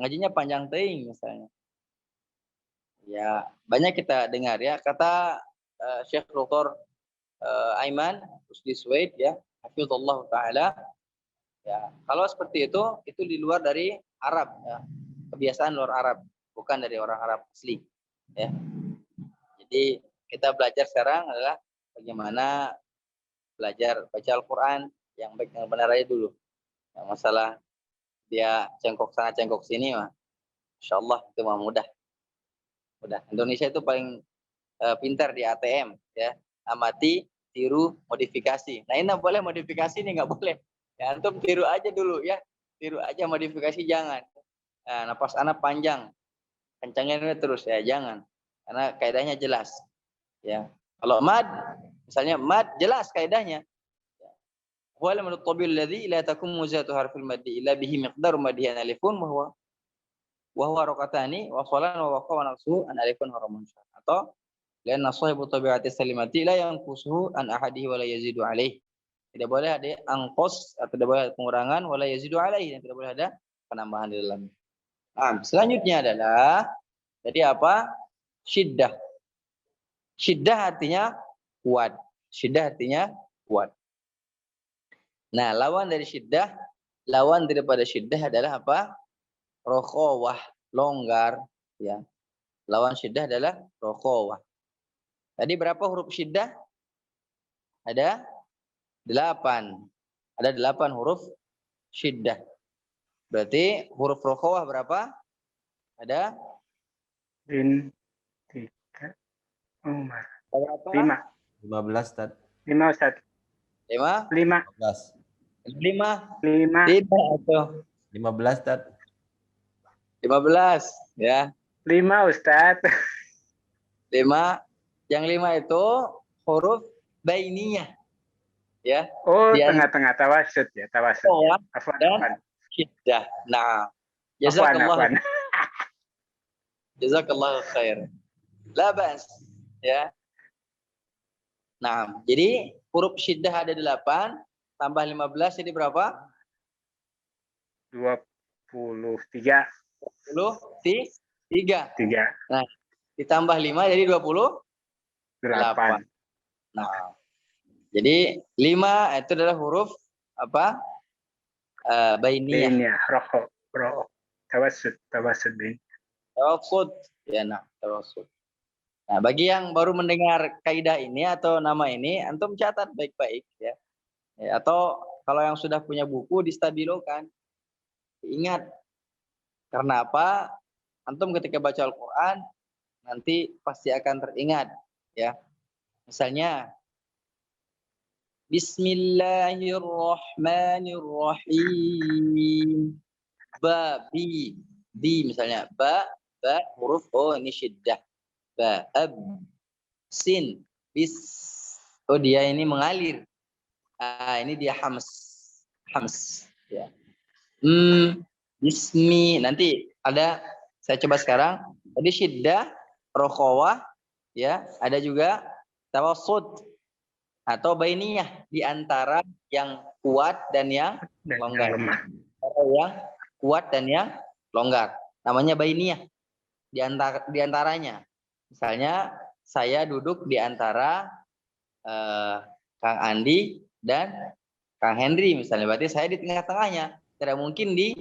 Ngajinya panjang teing misalnya. Ya, banyak kita dengar ya kata Syekh Dr. Aiman Rusdi Suwaid ya, hafizallahu taala. Ya, kalau seperti itu di luar dari Arab ya. Kebiasaan luar Arab, bukan dari orang Arab asli ya. Jadi kita belajar sekarang adalah bagaimana belajar baca Al-Qur'an yang baik yang benar aja dulu. Ya, masalah dia cengkok sana cengkok sini mah insyaallah itu mah mudah. Indonesia itu paling pintar di ATM ya, amati, tiru, modifikasi. Nah ini boleh modifikasi nih nggak boleh. Ya antum tiru aja dulu ya, tiru aja, modifikasi jangan. Nah, napas anak panjang, kencangin terus ya jangan, karena kaidahnya jelas. Ya kalau mad, misalnya mad jelas kaidahnya. Wala min at-tabil alladhi la takum muzatu harfil maddi illa bihi miqdaru madhiyan alifun wa huwa raqatani wa salan wa waqa wa naqsu an alifun haramun atau lianna sahibu tabi'ati salimati la yanqusuhu an ahadihi wa la yazidu alaihi. Tidak boleh ada angkos atau tidak boleh ada pengurangan wa la yazidu alaihi, dan tidak boleh ada penambahan di dalamnya. Nah, selanjutnya adalah jadi apa? Syiddah. Syiddah artinya kuat. Syiddah artinya kuat. Nah, lawan daripada syiddah adalah apa? Rokhawah, longgar ya. Lawan syiddah adalah rokhawah. Tadi berapa huruf syiddah? Ada 8. Ada 8 huruf syiddah. Berarti huruf rokhawah berapa? Ada 3, 5. 15, Ustaz. 5 Ustaz. 5? 5. 5? 5. Tidak atau 15, Ustaz. 15 ya. 5 Ustaz. 5. Yang 5 itu huruf bainiyah. Ya. Oh, Dia tengah-tengah tawasud ya, tawasud. rokhawah Afwan, dan afwan. syiddah. Nah, Afwan, afwan. jazakallahu khair. La bas ya. Nah, jadi huruf syiddah ada 8 tambah 15 jadi berapa? 23. 23. 3. Nah, ditambah 5 jadi 28. 8. Nah, jadi 5 itu adalah huruf apa? Bainiyah. Bainiyah, roh. Tawasud bin. Tawasud. Ya, nah, tawasud. Nah, bagi yang baru mendengar kaidah ini atau nama ini, antum catat baik-baik ya. Atau kalau yang sudah punya buku distabilokan. Ingat. Karena apa? Antum ketika baca Al-Qur'an nanti pasti akan teringat ya. Misalnya Bismillahirrahmanirrahim. Bi misalnya ba huruf ini syiddah. Ba sin bis. Oh dia ini mengalir. Ini dia hams ya. Bismi nanti ada, saya coba sekarang. Tadi syiddah, rokhawah ya, ada juga tawassud. Atau bainiyah, di antara yang kuat dan yang Dan longgar. lemah. Antara yang kuat dan yang longgar. Namanya bainiyah. Di antaranya. Misalnya saya duduk di antara Kang Andi dan Kang Henry misalnya. Berarti saya di tengah-tengahnya. Tidak mungkin di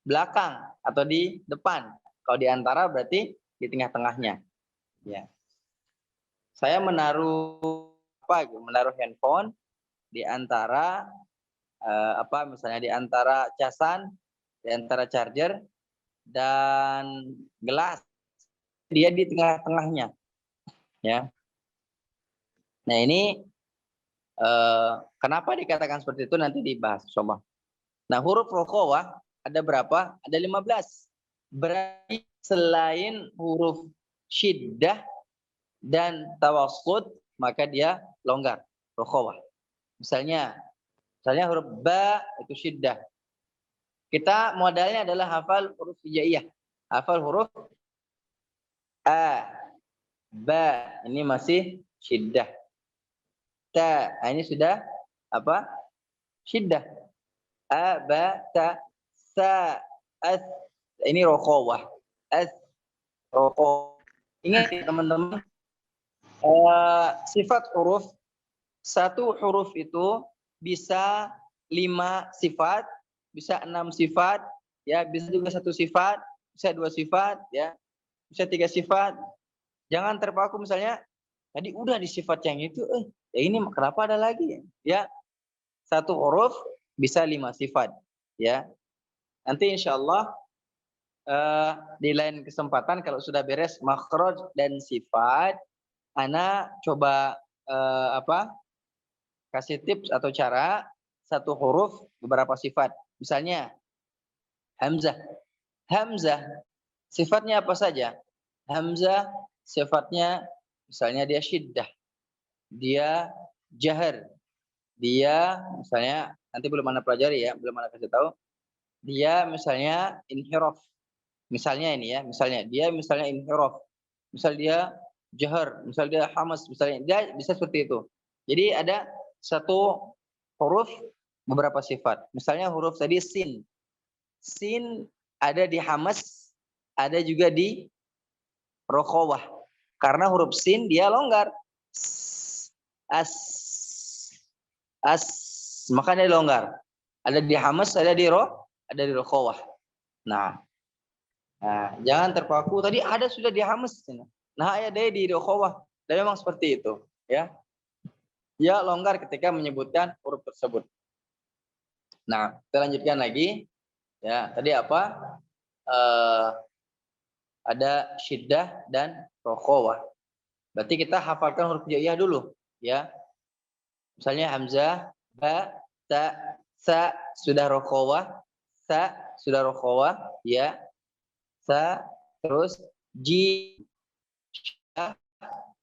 belakang atau di depan. Kalau di antara berarti di tengah-tengahnya. Ya. Saya menaruh handphone di antara misalnya di antara casan, di antara charger dan gelas. Dia di tengah-tengahnya. Ya. Nah, ini kenapa dikatakan seperti itu nanti dibahas, coba. Nah, huruf rokhawah ada berapa? Ada 15. Berarti selain huruf syiddah dan tawassut, maka dia longgar, rokhawah. Misalnya huruf ba itu syiddah. Kita modalnya adalah hafal huruf hijaiyah. Hafal huruf a, ba, ini masih syiddah. Ta, ini sudah apa? Syiddah. A, ba, ta, sa, as. Ini rokhawah. As, rokhawah. Ingat ya teman-teman, sifat huruf, satu huruf itu bisa 5 sifat, bisa 6 sifat, ya, bisa juga 1 sifat, bisa 2 sifat, ya, bisa 3 sifat. Jangan terpaku misalnya tadi udah di sifat yang itu, ya ini kenapa ada lagi? Ya, satu huruf bisa 5 sifat, ya. Nanti insyaallah di lain kesempatan kalau sudah beres makhraj dan sifat, ana coba kasih tips atau cara satu huruf beberapa sifat. Misalnya hamzah. Hamzah sifatnya apa saja? Hamzah sifatnya misalnya dia syiddah, dia jahar, dia misalnya nanti belum ana pelajari ya, belum ana kasih tahu. Dia misalnya inhiraf. Misalnya ini ya, misalnya dia misalnya inhiraf. Misal dia jahar, misal dia hamas, misalnya dia bisa seperti itu. Jadi ada satu huruf beberapa sifat. Misalnya huruf tadi sin. Sin ada di hamas, ada juga di rokhawah. Karena huruf sin dia longgar. As. Maka dia longgar. Ada di hamas, ada di rokhawah. Nah, jangan terpaku tadi ada sudah di hamas. Nah, ada di rokhawah. Dan memang seperti itu, ya. Dia longgar ketika menyebutkan huruf tersebut. Nah, kita lanjutkan lagi. Ya, tadi apa? Ada syiddah dan rokhawah. Berarti kita hafalkan huruf hijaiyah dulu, ya. Misalnya hamzah, ba, ta, sa sudah rokhawah, sa sudah rokhawah, ya. Sa terus jim,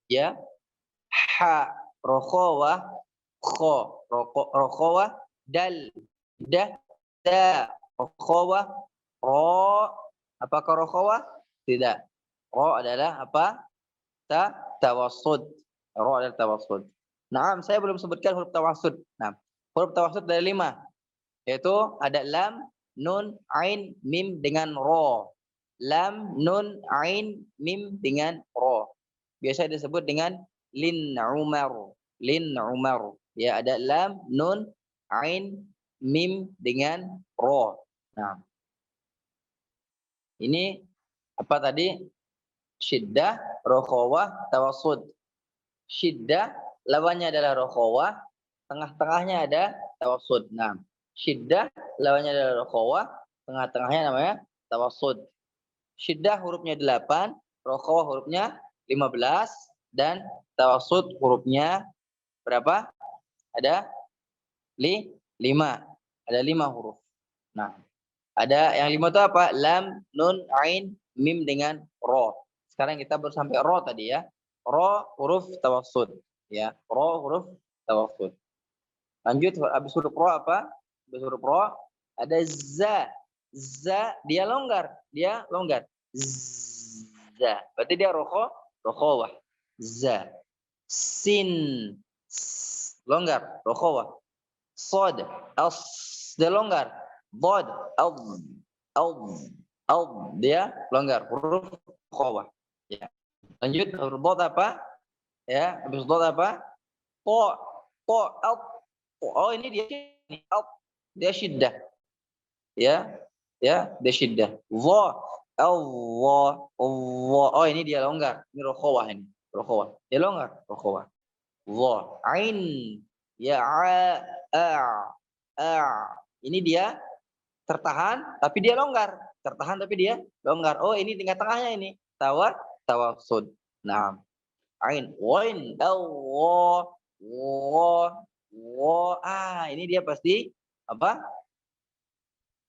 ya. Ha rokhawah, kho rokhawah, dal, dah, da rokhawah, ro. Apakah rokhawah? Tidak. Ro adalah apa? Tawassud. Ro adalah tawassud. Nah, saya belum sebutkan huruf tawassud. Nah, huruf tawassud ada 5. Yaitu ada lam, nun, ain, mim dengan ro. Lam, nun, ain, mim dengan ro. Biasa disebut dengan lin umar. Lin umar. Ya, ada lam, nun, ain, mim dengan ro. Nah, ini apa tadi? Syiddah, rokhawah, tawassud. Syiddah lawannya adalah rokhawah, tengah-tengahnya ada tawassud. Nah, syiddah lawannya adalah rokhawah, tengah-tengahnya namanya tawassud. Syiddah hurufnya 8, rokhawah hurufnya 15, dan tawassud hurufnya berapa? Ada 5. Ada 5 huruf. Nah, ada yang 5 itu apa? Lam, nun, ain, mim dengan ro. Sekarang kita baru sampai ro tadi ya. Ro huruf tawassud, ya. Ro huruf tawassud. Lanjut habis huruf ro apa? Habis huruf ro ada za. Za dia longgar, Za. Berarti dia rokhawah. Za. Sin. longgar, rokhawah. Sod, as, dia longgar. Bod, al, dia longgar, huruf rokhawah. Ya. Lanjut, huruf dod apa? Ya, habis dod apa? To, al. Oh, ini dia ini al. Dia syiddah. Ya, dia syiddah. Allah. Oh, ini dia longgar. Ini rokhawah ini. Rokhawah. Dia longgar, rokhawah. Allah. Ain. Ya, ini dia tertahan tapi dia longgar. Tertahan tapi dia longgar. Oh, ini tingkat tengahnya ini. Tawassud. Nah. Ain. Wain. Allah. Ini dia pasti apa?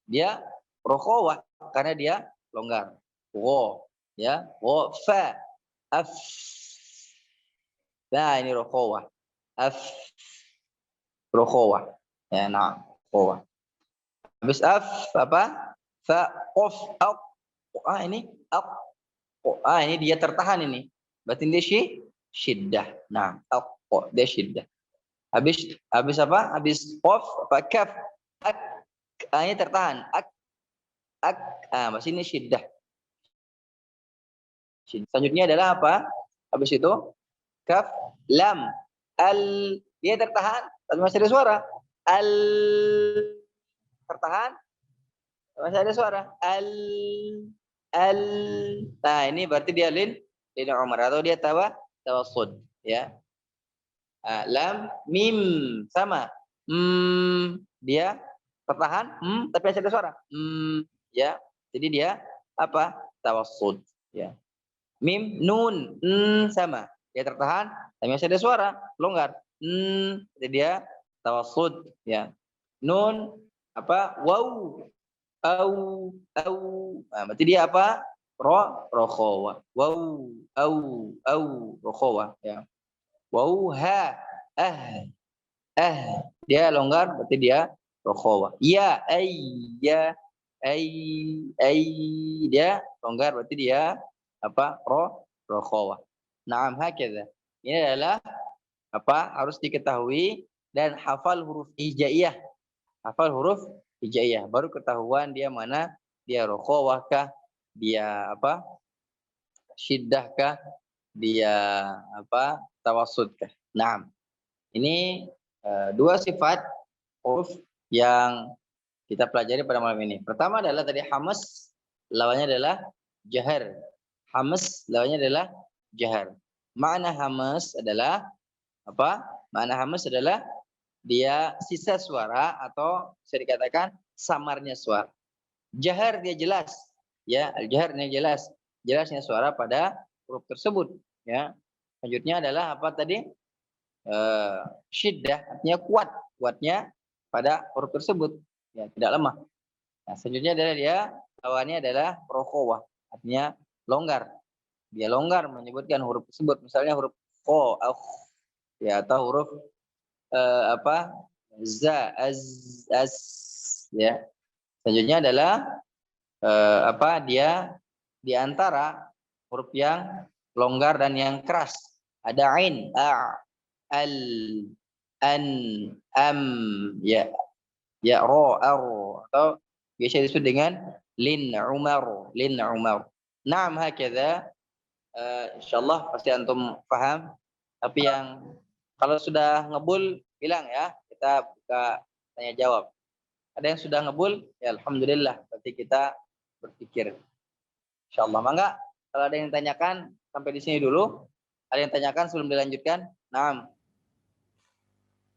Dia rokhawah karena dia longgar. Ya, fa, af. Nah, ini rokhawah. Af, rokhawah. Ya, nah, rokhawah. Habis af apa? Fa, qaf, aq. Ini aq. Ini dia tertahan ini. Berarti dia syiddah. Nah, aq, dia syiddah. Habis apa? Habis qaf apa kaf? Ak. Ini tertahan. Ak. Masih ini syiddah. Selanjutnya adalah apa? Habis itu kaf, lam, al. Dia tertahan, tapi masih ada suara. Al, tertahan, masih ada suara. Al. Nah, ini berarti dia lin umar atau dia tawassud, ya. Lam, mim sama. Dia tertahan, tapi masih ada suara. Ya. Jadi dia apa? Tawassud, ya. Mim, nun, sama. Dia tertahan, tapi masih ada suara, longgar. Jadi dia tawassud, ya. Nun, apa? Waw, au. Nah, berarti dia apa? Rokhawah. Waw, au, rokhawah, ya. Waw, ha, dia longgar, berarti dia rokhawah. Ya, dia longgar, berarti dia apa? Rokhawah. Naam, hakadha. Ini adalah apa? Harus diketahui dan hafal huruf hijaiyah. Hafal huruf hijaiyah, baru ketahuan dia mana, dia rokhawah kah, dia apa? Syiddah kah, dia apa? Tawassud kah. Naam. Ini dua sifat huruf yang kita pelajari pada malam ini. Pertama adalah tadi hamas, lawannya adalah jahar. Hamas lawannya adalah jahar. Makna hamas adalah apa? Makna hamas adalah dia sisa suara atau bisa dikatakan samarnya suara. Jahar dia jelas, ya. Al-jahar ini jelas, jelasnya suara pada huruf tersebut, ya. Selanjutnya adalah apa tadi? Syiddah, artinya kuat, kuatnya pada huruf tersebut, ya, tidak lemah. Nah, selanjutnya adalah dia lawannya adalah rokhawah, artinya longgar. Dia longgar menyebutkan huruf tersebut, misalnya huruf ko, ya, atau huruf apa? Za, az, ya. Selanjutnya adalah apa? Dia di antara huruf yang longgar dan yang keras. Ada ain, al, an, am, ya, ro, atau biasa disebut dengan lin umar. Naam, hakadha. Insyaallah pasti antum paham. Tapi yang kalau sudah ngebul bilang ya, kita buka tanya jawab. Ada yang sudah ngebul, ya alhamdulillah, berarti kita berpikir. Insyaallah. Mangga kalau ada yang tanyakan sampai di sini dulu. Ada yang tanyakan sebelum dilanjutkan? Naam.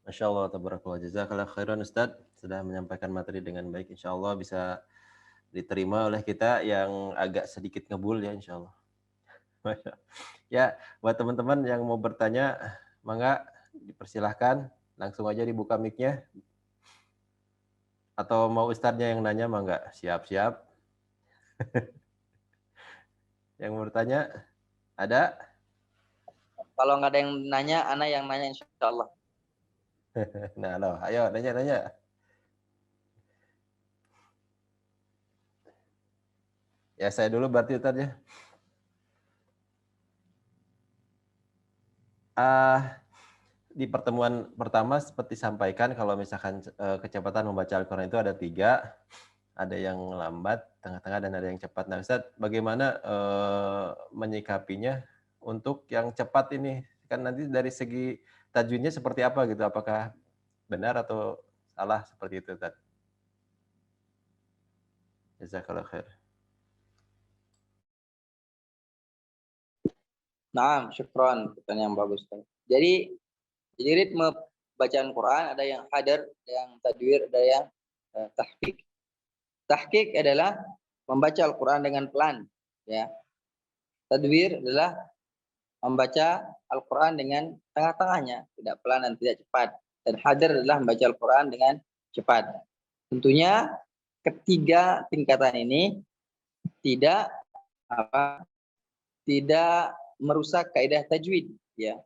Masya Allah, tabarakallah, jazakallah khairan Ustaz, sudah menyampaikan materi dengan baik. Insya Allah bisa diterima oleh kita yang agak sedikit ngebul, ya insya Allah. Ya, buat teman-teman yang mau bertanya, mangga dipersilahkan, langsung aja dibuka mic-nya. Atau mau Ustadznya yang nanya, mangga, siap-siap. Yang mau bertanya, ada? Kalau nggak ada yang nanya, ana yang nanya insya Allah. Nah, loh, ayo nanya. Ya, saya dulu berarti Ustaz ya. di pertemuan pertama seperti sampaikan kalau misalkan kecepatan membaca Al-Quran itu ada 3, ada yang lambat, tengah-tengah, dan ada yang cepat. Nah, Ustaz, bagaimana menyikapinya untuk yang cepat ini? Kan nanti dari segi tajwidnya seperti apa gitu? Apakah benar atau salah seperti itu, Ustaz? Jazakallah khair. Nah, syukron, pertanyaan yang bagus. Jadi ritme bacaan Quran ada yang hadar, ada yang tadwir, ada yang tahqiq. Tahqiq adalah membaca Al-Quran dengan pelan, ya. Tadwir adalah membaca Al-Quran dengan tengah-tengahnya, tidak pelan dan tidak cepat. Dan hadar adalah membaca Al-Quran dengan cepat. Tentunya ketiga tingkatan ini tidak merusak kaidah tajwid, ya.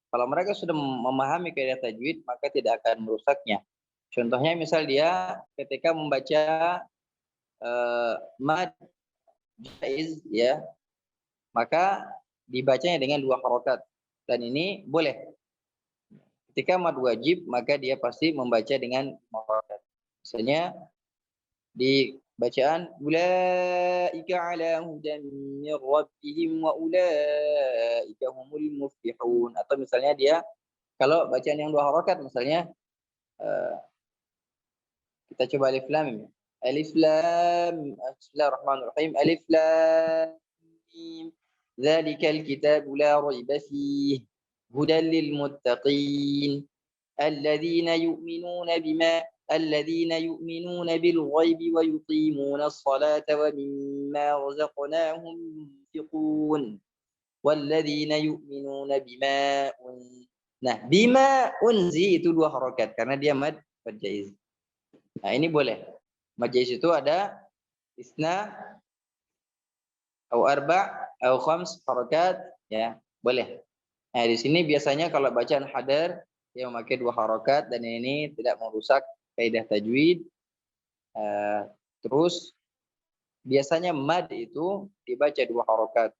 Kalau mereka sudah memahami kaidah tajwid, maka tidak akan merusaknya. Contohnya misal dia ketika membaca mad jaiz, ya, maka dibacanya dengan 2 harokat, dan ini boleh. Ketika mad wajib, maka dia pasti membaca dengan 2 harokat. Misalnya di bacaan ulaika ala hudan min rabbihim wa ulaika humul muflihun, atau misalnya dia kalau bacaan yang 2 harokat, misalnya kita coba alif lam. Alif lam, bismillahirrahmanirrahim. Alif lam mim. Dzalikal kitabu la raiba fihi hudan lil muttaqin alladzina yu'minuna bil ghaibi wa yuqimuna as-salata wa mimma razaqnahum yunfiqun walladzina yu'minuna bima unzi itu 2 harokat karena dia mad jaiz. Nah, ini boleh. Mad jaiz itu ada isna atau arba' atau khams harokat, ya, boleh. Nah, di sini biasanya kalau bacaan hadar dia memakai 2 harokat, dan ini tidak merusak kaidah tajwid. Terus biasanya mad itu dibaca 2 harokat,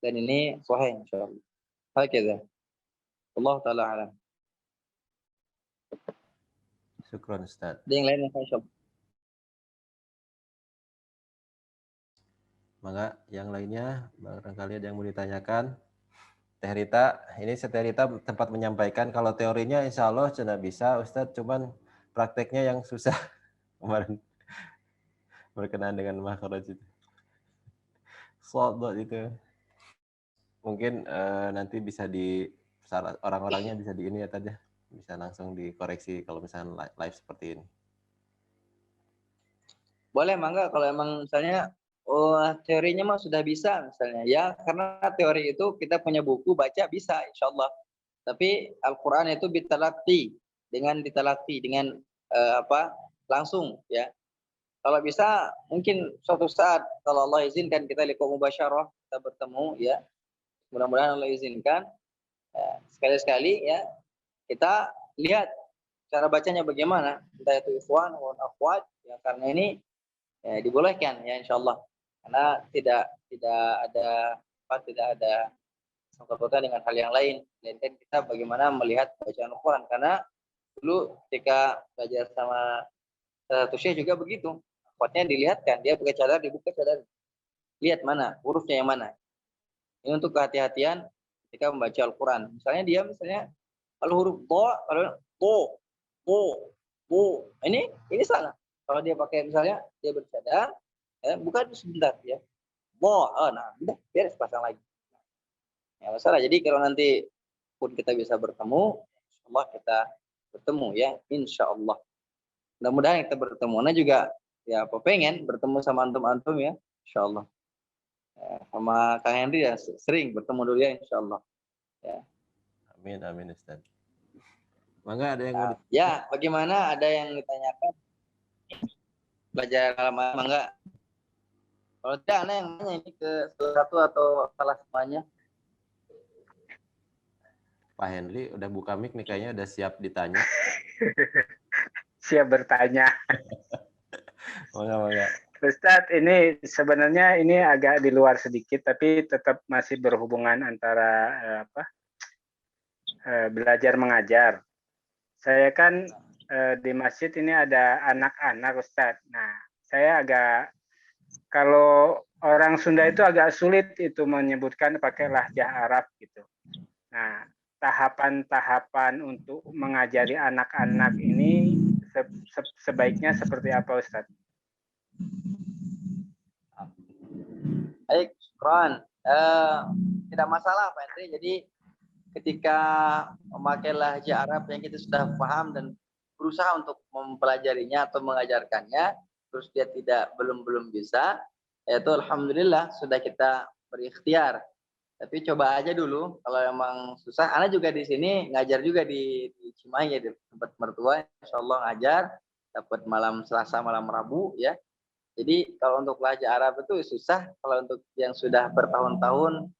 dan ini sahih insyaallah. Hakeza. Allah taala alam. Syukron, Ustaz. Ada yang lain insyaallah. Maka yang lainnya barangkali ada yang mau ditanyakan. Teh Rita, ini Teh Rita tempat menyampaikan kalau teorinya insya Allah sudah bisa, Ustadz, cuman prakteknya yang susah kemarin berkenaan dengan makhraj itu. Sodot itu. Mungkin nanti bisa orang-orangnya bisa di ini ya tadi, bisa langsung dikoreksi kalau misalnya live seperti ini. Boleh, mangga kalau emang misalnya teorinya mah sudah bisa misalnya, ya, karena teori itu kita punya buku baca bisa insyaallah. Tapi Al-Qur'an itu ditalaqi dengan langsung, ya. Kalau bisa mungkin suatu saat kalau Allah izinkan kita liqa mubasyarah, kita bertemu, ya. Mudah-mudahan Allah izinkan, sekali-sekali, ya, kita lihat cara bacanya bagaimana, entah itu ikhwan atau akhwat, ya, karena ini dibolehkan, ya, insyaallah. Karena tidak ada sangkut-pautan dengan hal yang lain, melainkan kita bagaimana melihat bacaan Al-Quran. Karena dulu ketika belajar sama satu syekh juga begitu, akhwatnya dilihatkan, dia pakai cadar, dibuka cadar, lihat mana hurufnya yang mana. Ini untuk kehati-hatian ketika membaca Al-Quran. Misalnya kalau huruf bo, ini salah. Kalau dia pakai misalnya dia bercadar, bukan sebentar, ya. Nah, udah beres, pasang lagi. Ya, masalah. Jadi kalau nanti pun kita bisa bertemu, insyaallah kita bertemu, ya, insyaallah. Mudah-mudahan kita bertemu. Nah juga, ya, pengen bertemu sama antum-antum, ya, insyaallah. Sama Kang Henry ya sering bertemu dulu, ya, insyaallah. Ya. Amin Ustaz. Mangga ada yang mau ya, bagaimana, ada yang ditanyakan belajar halaman, mangga. Kalau tidak, Anda yang nanya ini ke salah satu atau salah semuanya. Pak Henry udah buka mic nih, kayaknya udah siap ditanya. Siap bertanya. Mangga. Ustadz, ini sebenarnya ini agak di luar sedikit, tapi tetap masih berhubungan antara belajar mengajar. Saya kan di masjid ini ada anak-anak Ustadz. Nah, saya agak, kalau orang Sunda itu agak sulit itu menyebutkan pakai lahjah Arab gitu. Nah, tahapan-tahapan untuk mengajari anak-anak ini sebaiknya seperti apa Ustadz? Baik, Ron. Tidak masalah Pak Henry. Jadi ketika memakai lahjah Arab yang kita sudah paham dan berusaha untuk mempelajarinya atau mengajarkannya, terus dia belum bisa, yaitu alhamdulillah sudah kita berikhtiar. Tapi coba aja dulu, kalau emang susah. Ana juga di sini ngajar juga di Cimahi ya, di tempat mertua, insya Allah ngajar, dapat malam Selasa, malam Rabu ya. Jadi kalau untuk lahjah Arab itu susah. Kalau untuk yang sudah bertahun-tahun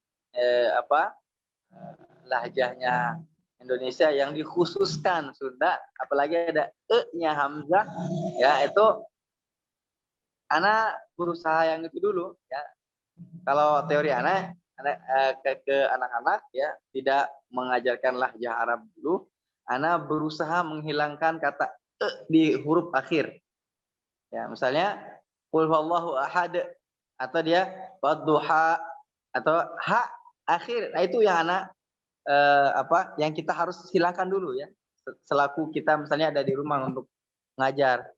lahjahnya Indonesia yang dikhususkan Sunda, apalagi ada e-nya Hamzah, ya itu ana berusaha yang itu dulu ya. Kalau teori ana ke anak-anak ya tidak mengajarkan lahjah Arab dulu, ana berusaha menghilangkan kata e di huruf akhir. Ya, misalnya qul huwallahu ahad atau dia wadduha atau ha akhir. Nah, itu yang anak yang kita harus hilangkan dulu ya. Selaku kita misalnya ada di rumah untuk ngajar.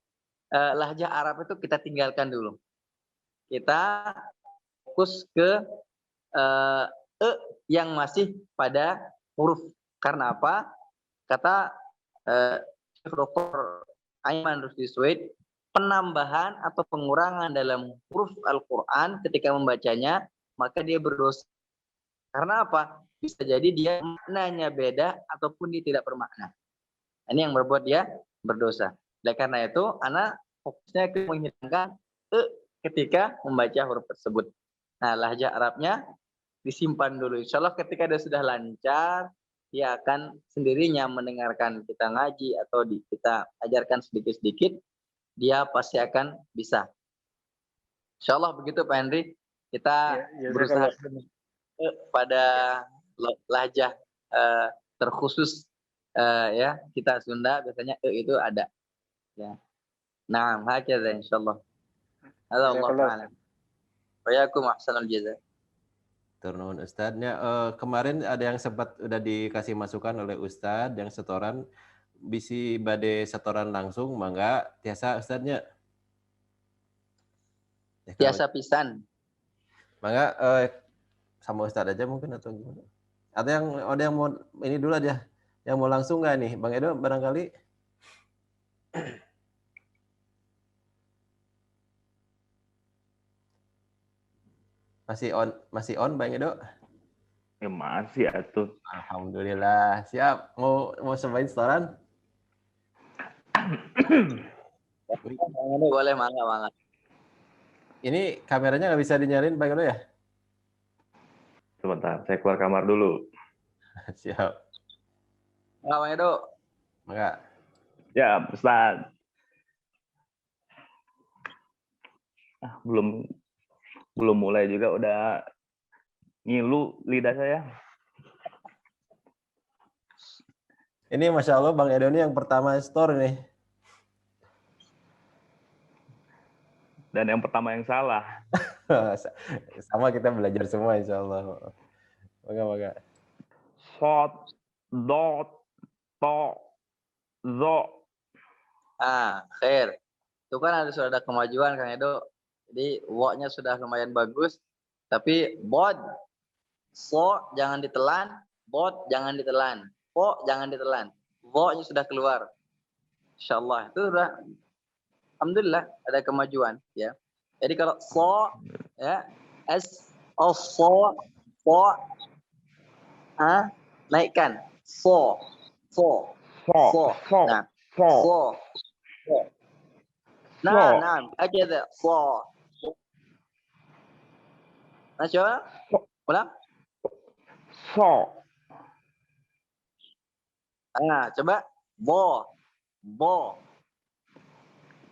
Lahjah Arab itu kita tinggalkan dulu. Kita fokus ke yang masih pada huruf. Karena apa? Kata Dr. Aiman Rusdi Suaid, penambahan atau pengurangan dalam huruf Al-Quran ketika membacanya, maka dia berdosa. Karena apa? Bisa jadi dia maknanya beda ataupun dia tidak bermakna. Ini yang membuat dia berdosa. Oleh karena itu, anak fokusnya ke menghilangkan ketika membaca huruf tersebut. Nah, lahjah Arabnya disimpan dulu. Insya Allah ketika dia sudah lancar, dia akan sendirinya mendengarkan kita ngaji atau kita ajarkan sedikit-sedikit, dia pasti akan bisa. Insya Allah begitu Pak Henry. Kita berusaha pada lahjah terkhusus ya kita Sunda biasanya itu ada. Ya. Nah, hakeza insyaallah. Allah taala. Wa yakum ahsanul jaza. Turun Ustadznya. Kemarin ada yang sempat udah dikasih masukan oleh Ustadz yang setoran bisi bade setoran langsung mangga tiasa Ustadznya. Tiasa pisan. Mangga sama Ustadz aja mungkin atau gimana? Ada yang mau ini dulu aja. Yang mau langsung nggak nih? Bang Edo barangkali. Masih on Bang Edo? Ya masih atuh. Alhamdulillah. Siap. Mau cobain setoran? Boleh, mangga. Ini kameranya nggak bisa dinyalain Bang Edo ya? Sebentar, saya keluar kamar dulu. Siap. Enggak, Bang Edo. Enggak. Ya, Ustaz. Belum mulai juga udah ngilu lidah saya. Ini Masya Allah Bang Edo ini yang pertama store nih. Dan yang pertama yang salah. Sama kita belajar semua insya Allah. Moga. Sot, dot, to, zo. Khair. Itu kan sudah ada kemajuan Kang Edo. Jadi wo-nya sudah lumayan bagus. Tapi bod, so jangan ditelan, bod jangan ditelan, po jangan ditelan. Wo-nya sudah keluar. Insyaallah itu sudah alhamdulillah ada kemajuan ya. Jadi kalau so ya s o so naikkan so. Nah, so. Nah, aja deh so. Nah, coba ulang. So. Nah, coba bo.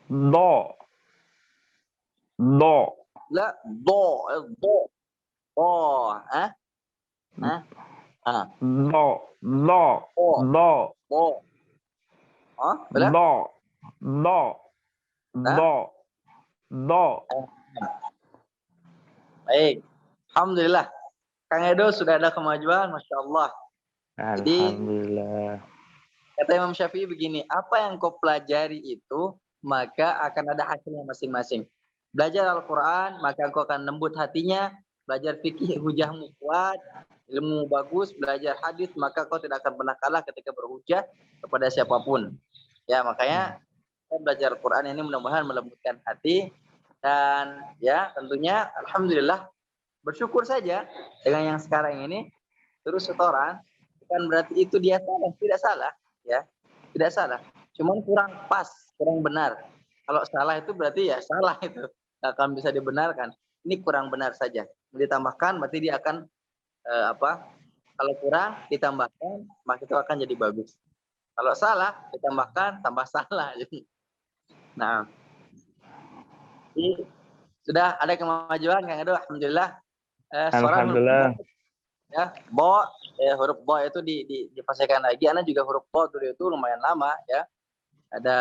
Do. La do. Ah, Lo. Bo. Lo. Bo. Oh, benar? Lo. Nah? Lo. Baik. Alhamdulillah. Kang Edo sudah ada kemajuan, Masya Allah. Jadi, Alhamdulillah. kata Imam Syafi'i begini, apa yang kau pelajari itu, maka akan ada hasilnya masing-masing. Belajar Al-Quran, maka kau akan lembut hatinya. Belajar fikih, hujahmu kuat. Ilmu bagus, belajar hadis, maka kau tidak akan pernah kalah ketika berhujah kepada siapapun. Ya, makanya saya belajar Al-Quran ini mudah-mudahan melembutkan hati. Dan ya, tentunya Alhamdulillah, bersyukur saja dengan yang sekarang ini, terus setoran, bukan berarti itu dia salah, tidak salah. Ya, tidak salah. Cuman kurang pas, kurang benar. Kalau salah itu berarti ya salah itu. Nggak akan bisa dibenarkan. Ini kurang benar saja. Ditambahkan berarti dia akan kalau kurang ditambahkan, maka itu akan jadi bagus. Kalau salah ditambahkan, tambah salah. Nah, jadi sudah ada kemajuan Kang Edo, alhamdulillah. Alhamdulillah. Ya, bo, huruf bo itu dipastikan lagi. Ana juga huruf bo dulu itu lumayan lama ya. Ada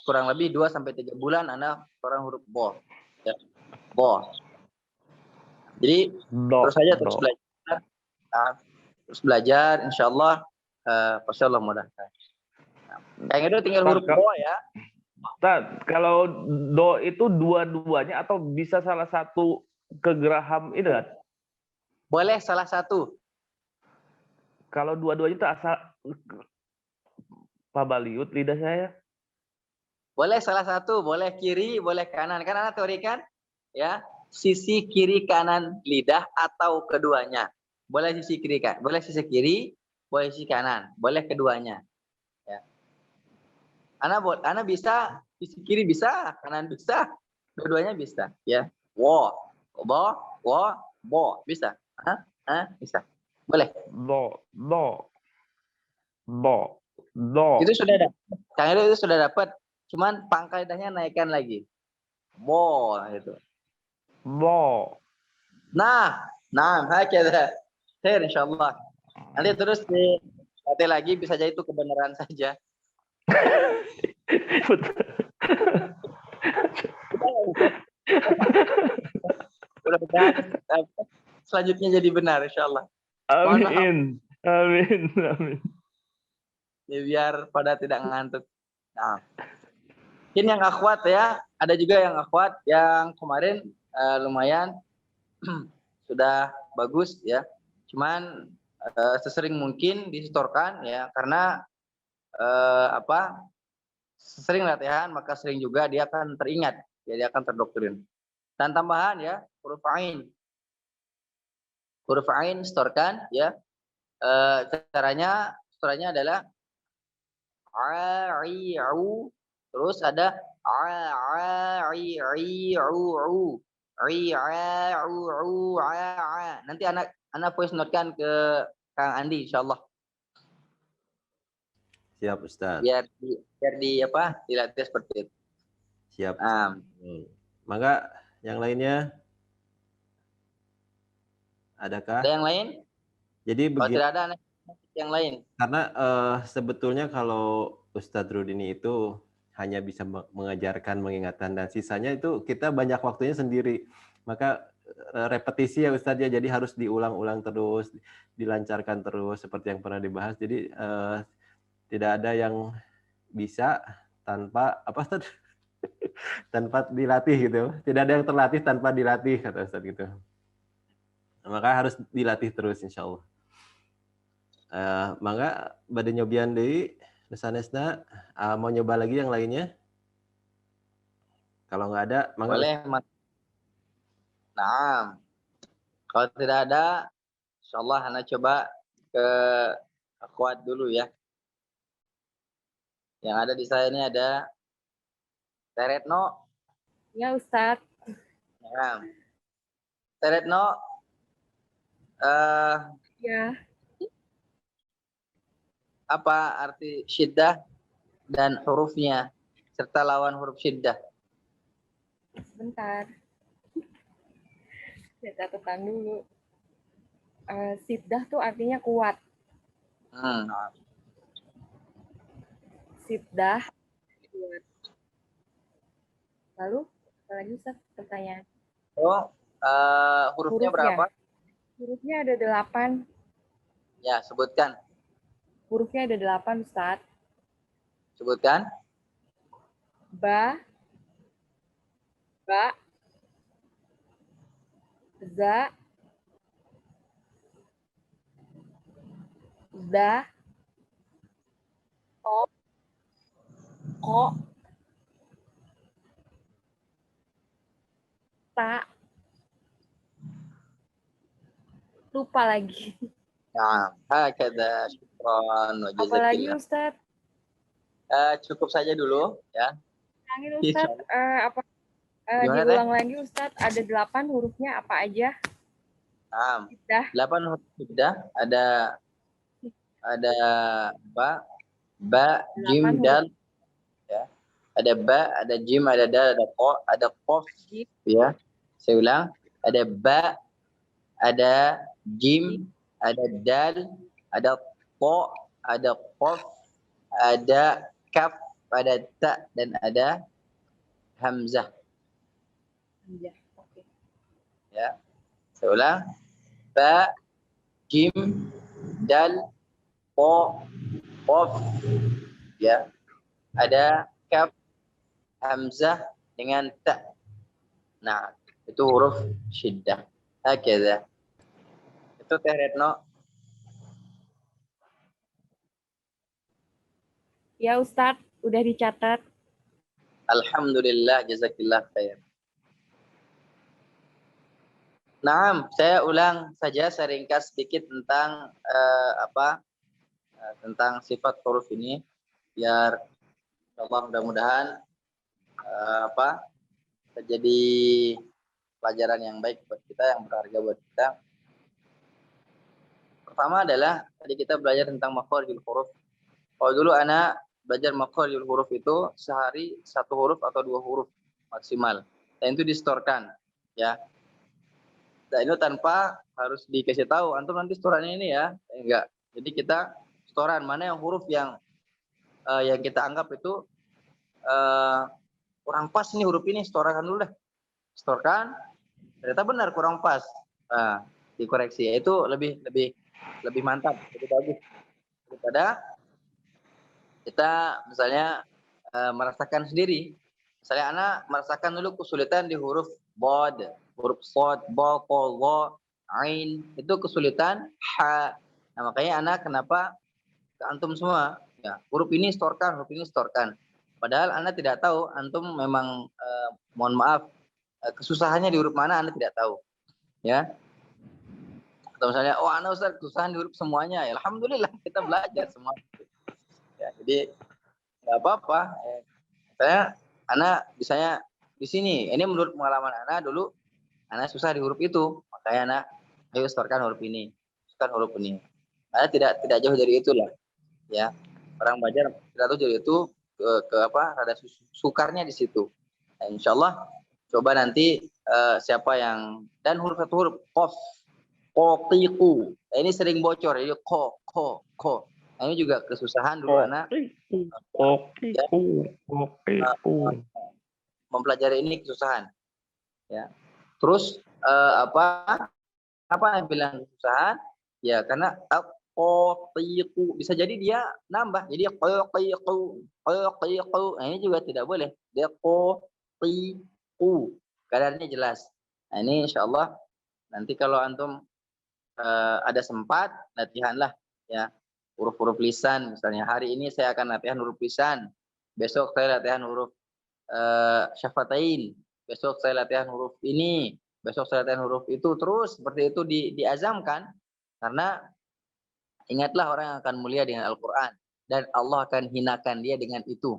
kurang lebih 2 sampai 3 bulan Ana orang huruf bo. Ya. Bo. Jadi terus saja terus belajar. Nah, terus belajar insyaallah masyaallah mudah. Kang Edo tinggal huruf bo ya. Ustaz, kalau do itu dua-duanya atau bisa salah satu ke geraham itu kan? Boleh salah satu. Kalau dua-duanya itu asal pabaliut lidah saya. Boleh salah satu, boleh kiri, boleh kanan. Kan anak teori kan? Ya, sisi kiri kanan lidah atau keduanya. Boleh sisi kiri kan? Boleh sisi kiri, boleh sisi kanan, boleh keduanya. Ya. Ana bisa sisi kiri bisa, kanan bisa, dua-duanya bisa, ya. Wo, bo, bisa. Bisa. Boleh. Do. Itu sudah ada. Kang Edo itu sudah dapat. Cuman pangkaidahnya naikkan lagi. Bo itu. Bo. Nah, hakikatnya. Khair insyaallah. Nanti terus dilatih lagi bisa jadi itu kebenaran saja. Mudah-mudahan selanjutnya jadi benar insyaallah. Amin. Ya, biar pada tidak ngantuk. Nah, mungkin yang akhwat ya, ada juga yang akhwat yang kemarin lumayan sudah bagus ya. Cuman sesering mungkin disetorkan ya, karena sering latihan maka sering juga dia akan teringat, ya, dia akan terdoktrin. Dan tambahan ya, huruf ain setorkan ya. Caranya adalah a-i-u, terus ada a-i-u, nanti anak voice note-kan ke Kang Andi insyaallah. Siap Ustaz. Biar dilatih seperti itu. Siap. Maka yang lainnya adakah? Ada yang lain? Jadi Kalau begini. tidak ada yang lain. Karena sebetulnya kalau Ustadz Rudini itu hanya bisa mengajarkan, mengingatkan, dan sisanya itu kita banyak waktunya sendiri. Maka repetisi ya Ustadz ya, jadi harus diulang-ulang terus, dilancarkan terus seperti yang pernah dibahas. Jadi tidak ada yang bisa tanpa tanpa dilatih gitu. Tidak ada yang terlatih tanpa dilatih, kata Ustadz gitu. Maka harus dilatih terus insya Allah. Maka badai nyobian deui sanesna mau nyoba lagi yang lainnya? Kalau nggak ada, maka boleh. Nah, kalau tidak ada, insyaallah Hana coba ke akhwat dulu ya. Yang ada di saya ini ada Teretno. Ya Ustadz. Ya. Teretno. Ya. Apa arti syiddah dan hurufnya serta lawan huruf syiddah? Sebentar. Saya catatan dulu. Siddah tuh artinya kuat. Nah, Siddah kuat. Lalu apa lagi Ustaz pertanyaan? oh, hurufnya berapa? Hurufnya ada 8. Ya, sebutkan. Hurufnya ada 8 Ustaz. Sebutkan. Ba, za, da, ko, ta, lupa lagi. Nah, hakada, syukran wa Apalagi jazakillah. Ustaz? Cukup saja dulu ya. Ulangin Ustaz, Gimana, diulang lagi Ustaz, ada 8 hurufnya apa aja? Nah, Siddah. 8 huruf siddah ada ba, jim, 8 huruf. dal, ya. Ada ba, ada jim, ada dal, ada qaf, ya. Saya ulang, ada ba, ada jim, ada dal, ada ta, ada qaf, ada kaf, ada ta, dan ada hamzah. Ya, oke. Ya. Saya ulang, ba, jim, dal, ta, qaf, ya. Ada kaf, hamzah dengan ta. Nah, itu huruf syiddah. Hakeza. Itu Teh Retno. Ya Ustaz, udah dicatat. Alhamdulillah, jazakillah khair. Nah, saya ulang saja, saya ringkas sedikit tentang tentang sifat huruf ini, biar Allah mudah-mudahan terjadi pelajaran yang baik buat kita, yang berharga buat kita. Pertama adalah tadi kita belajar tentang makharijul huruf. Kalau dulu anak belajar makharijul huruf itu sehari 1 huruf atau 2 huruf maksimal, dan itu distorkan, ya. Dan itu tanpa harus dikasih tahu, antum nanti setorannya ini ya, enggak. Jadi kita setoran mana yang huruf yang kita anggap itu kurang pas nih huruf ini, setoran dulu deh. Setorkan, ternyata benar kurang pas. Nah, dikoreksi. Itu lebih mantap, lebih bagus daripada kita misalnya merasakan sendiri. Misalnya anak merasakan dulu kesulitan di huruf bod, huruf sod, ba, ko, wa, ain, itu kesulitan ha. Nah, makanya anak kenapa ke antum semua, ya, huruf ini setorkan, huruf ini setorkan. Padahal anak tidak tahu, antum memang mohon maaf, kesusahannya di huruf mana Anda tidak tahu, ya. Atau misalnya, oh Anda Ustaz kesusahan di huruf semuanya, ya, alhamdulillah kita belajar semua. Ya, jadi nggak apa-apa. Saya Anda misalnya di sini, ini menurut pengalaman Anda dulu, Anda susah di huruf itu, makanya Anda ayo setorkan huruf ini, setorkan huruf ini. Anda tidak jauh dari itulah, ya. Orang belajar tidak tahu dari itu ke ada sukarnya di situ. Nah, insyaallah coba nanti siapa yang, dan huruf satu huruf qaf, qotiqu. Nah, ini sering bocor, jadi ko. Nah, ini juga kesusahan dulu anak. Mempelajari ini kesusahan. Ya. Terus apa yang bilang kesusahan? Ya karena qotiqu bisa jadi dia nambah, jadi qotiqu. Nah, ini juga tidak boleh. Dia qotiqu. Kadarnya jelas. Nah, ini insyaallah nanti kalau antum ada sempat, latihanlah, ya, huruf-huruf lisan. Misalnya hari ini saya akan latihan huruf lisan, besok saya latihan huruf syafatain, besok saya latihan huruf ini, besok saya latihan huruf itu, terus seperti itu diazamkan. Karena ingatlah orang yang akan mulia dengan Al-Quran, dan Allah akan hinakan dia dengan itu.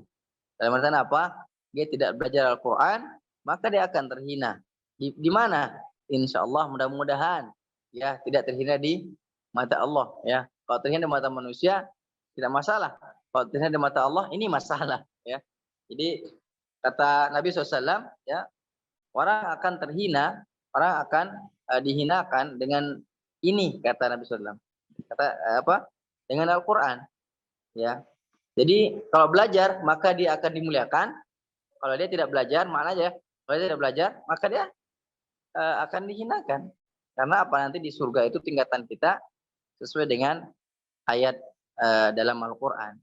Dalam artian apa? Dia tidak belajar Al-Quran, maka dia akan terhina. Di mana? Insya Allah mudah-mudahan ya tidak terhina di mata Allah, ya. Kalau terhina di mata manusia tidak masalah. Kalau terhina di mata Allah ini masalah, ya. Jadi kata Nabi SAW, ya, orang akan terhina, orang akan dihinakan dengan ini, kata Nabi SAW. Kata apa? Dengan Al-Quran. Ya. Jadi kalau belajar maka dia akan dimuliakan. Kalau dia tidak belajar, mana aja? Kalau dia tidak belajar, maka dia akan dihinakan. Karena apa, nanti di surga itu tingkatan kita sesuai dengan ayat dalam Al-Quran.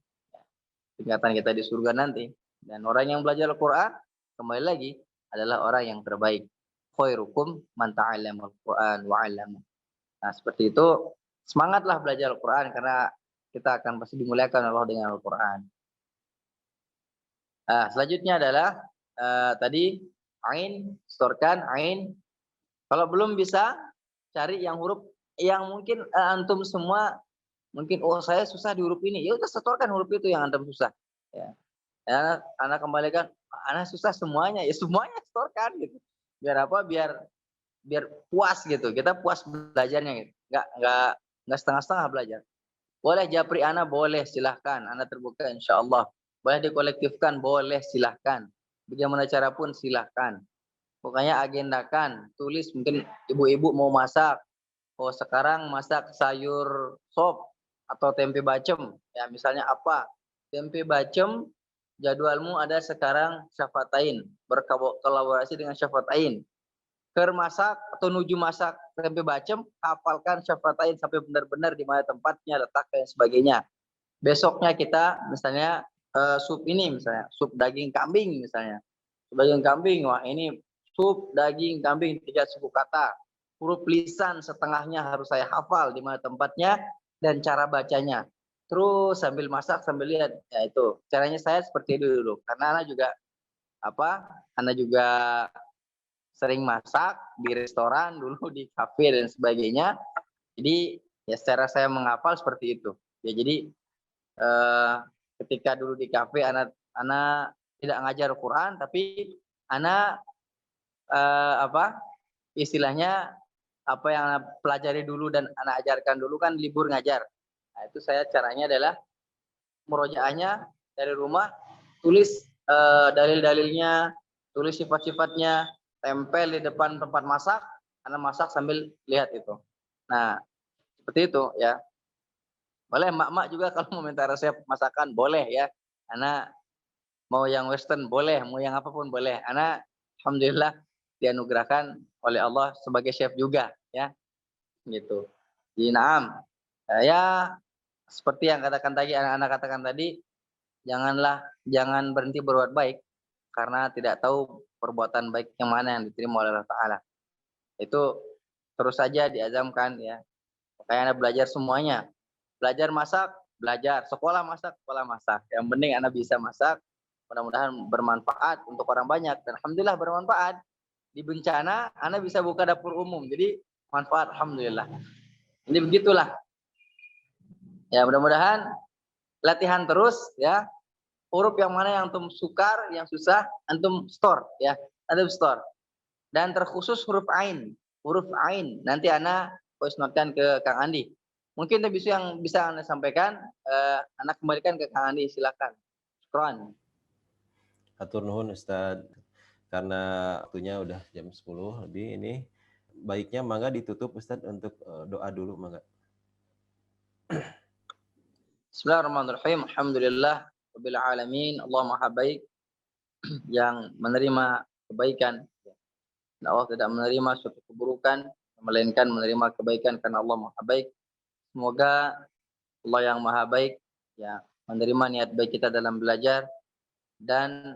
Tingkatan kita di surga nanti. Dan orang yang belajar Al-Quran, kembali lagi, adalah orang yang terbaik. Khairukum man ta'allama Al-Quran wa 'allama. Nah, seperti itu, semangatlah belajar Al-Quran karena kita akan pasti dimuliakan Allah dengan Al-Quran. Nah, selanjutnya adalah tadi ain, setorkan ain. Kalau belum bisa, cari yang huruf yang mungkin antum semua mungkin saya susah di huruf ini. Ya udah setorkan huruf itu yang antum susah. Ya. Anak kembalikan, anak susah semuanya. Ya semuanya setorkan gitu. Biar apa? Biar puas gitu. Kita puas belajarnya gitu. Enggak setengah-setengah belajar. Boleh japri anak, boleh, silahkan. Anak terbuka insyaallah. Boleh dikolektifkan, boleh, silahkan. Bagaimana cara pun silahkan. Pokoknya agendakan, tulis mungkin ibu-ibu mau masak. Oh sekarang masak sayur sop atau tempe bacem. Ya misalnya apa? Tempe bacem, jadwalmu ada sekarang Syafatain. Berkolaborasi dengan Syafatain. Masak atau nuju masak tempe bacem, hafalkan Syafatain sampai benar-benar di mana tempatnya, letaknya, dan sebagainya. Besoknya kita misalnya sup ini misalnya, sup daging kambing misalnya. Sup daging kambing, wah ini sup daging kambing 3 suku kata. Huruf lisan setengahnya harus saya hafal di mana tempatnya dan cara bacanya. Terus sambil masak sambil lihat, ya itu. Caranya saya seperti itu dulu. Karena anak juga sering masak di restoran dulu, di kafe dan sebagainya. Jadi ya secara saya menghafal seperti itu. Ya jadi ketika dulu di kafe anak tidak ngajar Quran, tapi anak istilahnya apa yang anak pelajari dulu dan anak ajarkan dulu kan libur ngajar. Nah, itu saya caranya adalah murojaahnya dari rumah, tulis dalil-dalilnya, tulis sifat-sifatnya, tempel di depan tempat masak, anak masak sambil lihat itu. Nah, seperti itu ya. Boleh emak-emak juga kalau mau minta resep masakan boleh ya. Anak mau yang western boleh, mau yang apapun boleh. Anak alhamdulillah dianugerahkan oleh Allah sebagai chef juga ya. Gitu. Jadi naam. Ya seperti yang anak-anak katakan tadi, jangan berhenti berbuat baik karena tidak tahu perbuatan baik yang mana yang diterima oleh Allah Ta'ala. Itu terus saja diazamkan ya. Makanya anak belajar semuanya. Belajar masak, belajar. Sekolah masak, sekolah masak. Yang penting anak bisa masak. Mudah-mudahan bermanfaat untuk orang banyak. Dan alhamdulillah bermanfaat. Di bencana, anak bisa buka dapur umum. Jadi manfaat alhamdulillah. Jadi begitulah. Ya mudah-mudahan latihan terus ya. Huruf yang mana yang antum sukar, yang susah, antum store ya. Antum store. Dan terkhusus huruf ain. Huruf ain. Nanti anak voice note-kan ke Kang Andi. Mungkin itu yang bisa Anda sampaikan, anak kembalikan ke Kang Andi, silakan. Syukran. Hatur nuhun Ustaz. Karena waktunya udah jam 10 lebih ini. Baiknya mangga ditutup Ustaz untuk doa dulu mangga. Bismillahirrahmanirrahim. Alhamdulillah rabbil alamin. Allah Maha baik yang menerima kebaikan. Allah tidak menerima suatu keburukan, melainkan menerima kebaikan karena Allah Maha baik. Semoga Allah yang Maha baik ya menerima niat baik kita dalam belajar dan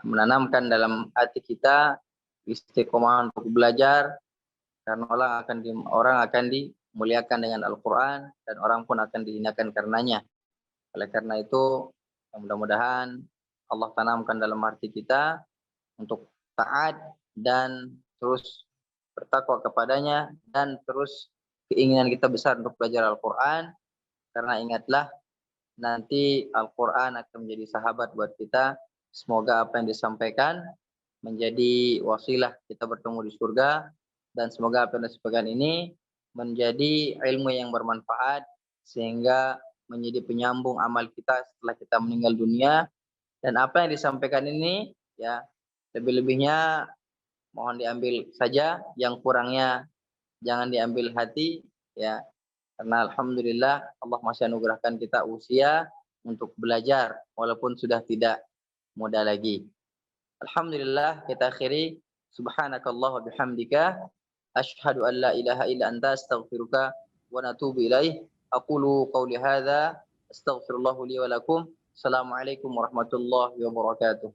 menanamkan dalam hati kita istiqomah untuk belajar karena orang akan dimuliakan dengan Al-Qur'an dan orang pun akan dihinakan karenanya. Oleh karena itu mudah-mudahan Allah tanamkan dalam hati kita untuk taat dan terus bertakwa kepadanya dan terus keinginan kita besar untuk belajar Al-Quran karena ingatlah nanti Al-Quran akan menjadi sahabat buat kita. Semoga apa yang disampaikan menjadi wasilah kita bertemu di surga dan semoga apa yang disampaikan ini menjadi ilmu yang bermanfaat sehingga menjadi penyambung amal kita setelah kita meninggal dunia. Dan apa yang disampaikan ini ya lebih-lebihnya mohon diambil saja, yang kurangnya jangan diambil hati ya, karena alhamdulillah Allah masih anugerahkan kita usia untuk belajar walaupun sudah tidak muda lagi. Alhamdulillah, kita akhiri subhanakallah wa bihamdika asyhadu an la ilaha illa anta astaghfiruka wa natubu ilaih. Aqulu qawli hadza astaghfirullah li wa lakum. Assalamualaikum warahmatullahi wabarakatuh.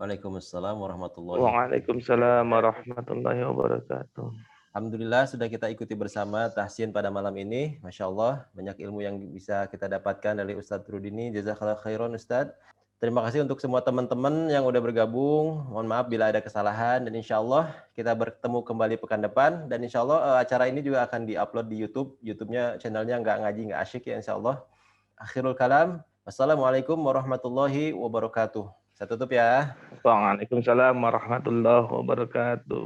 Waalaikumsalam warahmatullahi Waalaikumsalam warahmatullahi wabarakatuh. Alhamdulillah sudah kita ikuti bersama tahsin pada malam ini. Masya Allah, banyak ilmu yang bisa kita dapatkan dari Ustadz Rudini. Jazakallah khairan Ustadz. Terima kasih untuk semua teman-teman yang udah bergabung. Mohon maaf bila ada kesalahan. Dan insya Allah kita bertemu kembali pekan depan. Dan insya Allah acara ini juga akan diupload di YouTube. YouTube-nya channelnya nggak ngaji, nggak asyik ya insya Allah. Akhirul kalam. Wassalamualaikum warahmatullahi wabarakatuh. Saya tutup ya. Waalaikumsalam warahmatullahi wabarakatuh.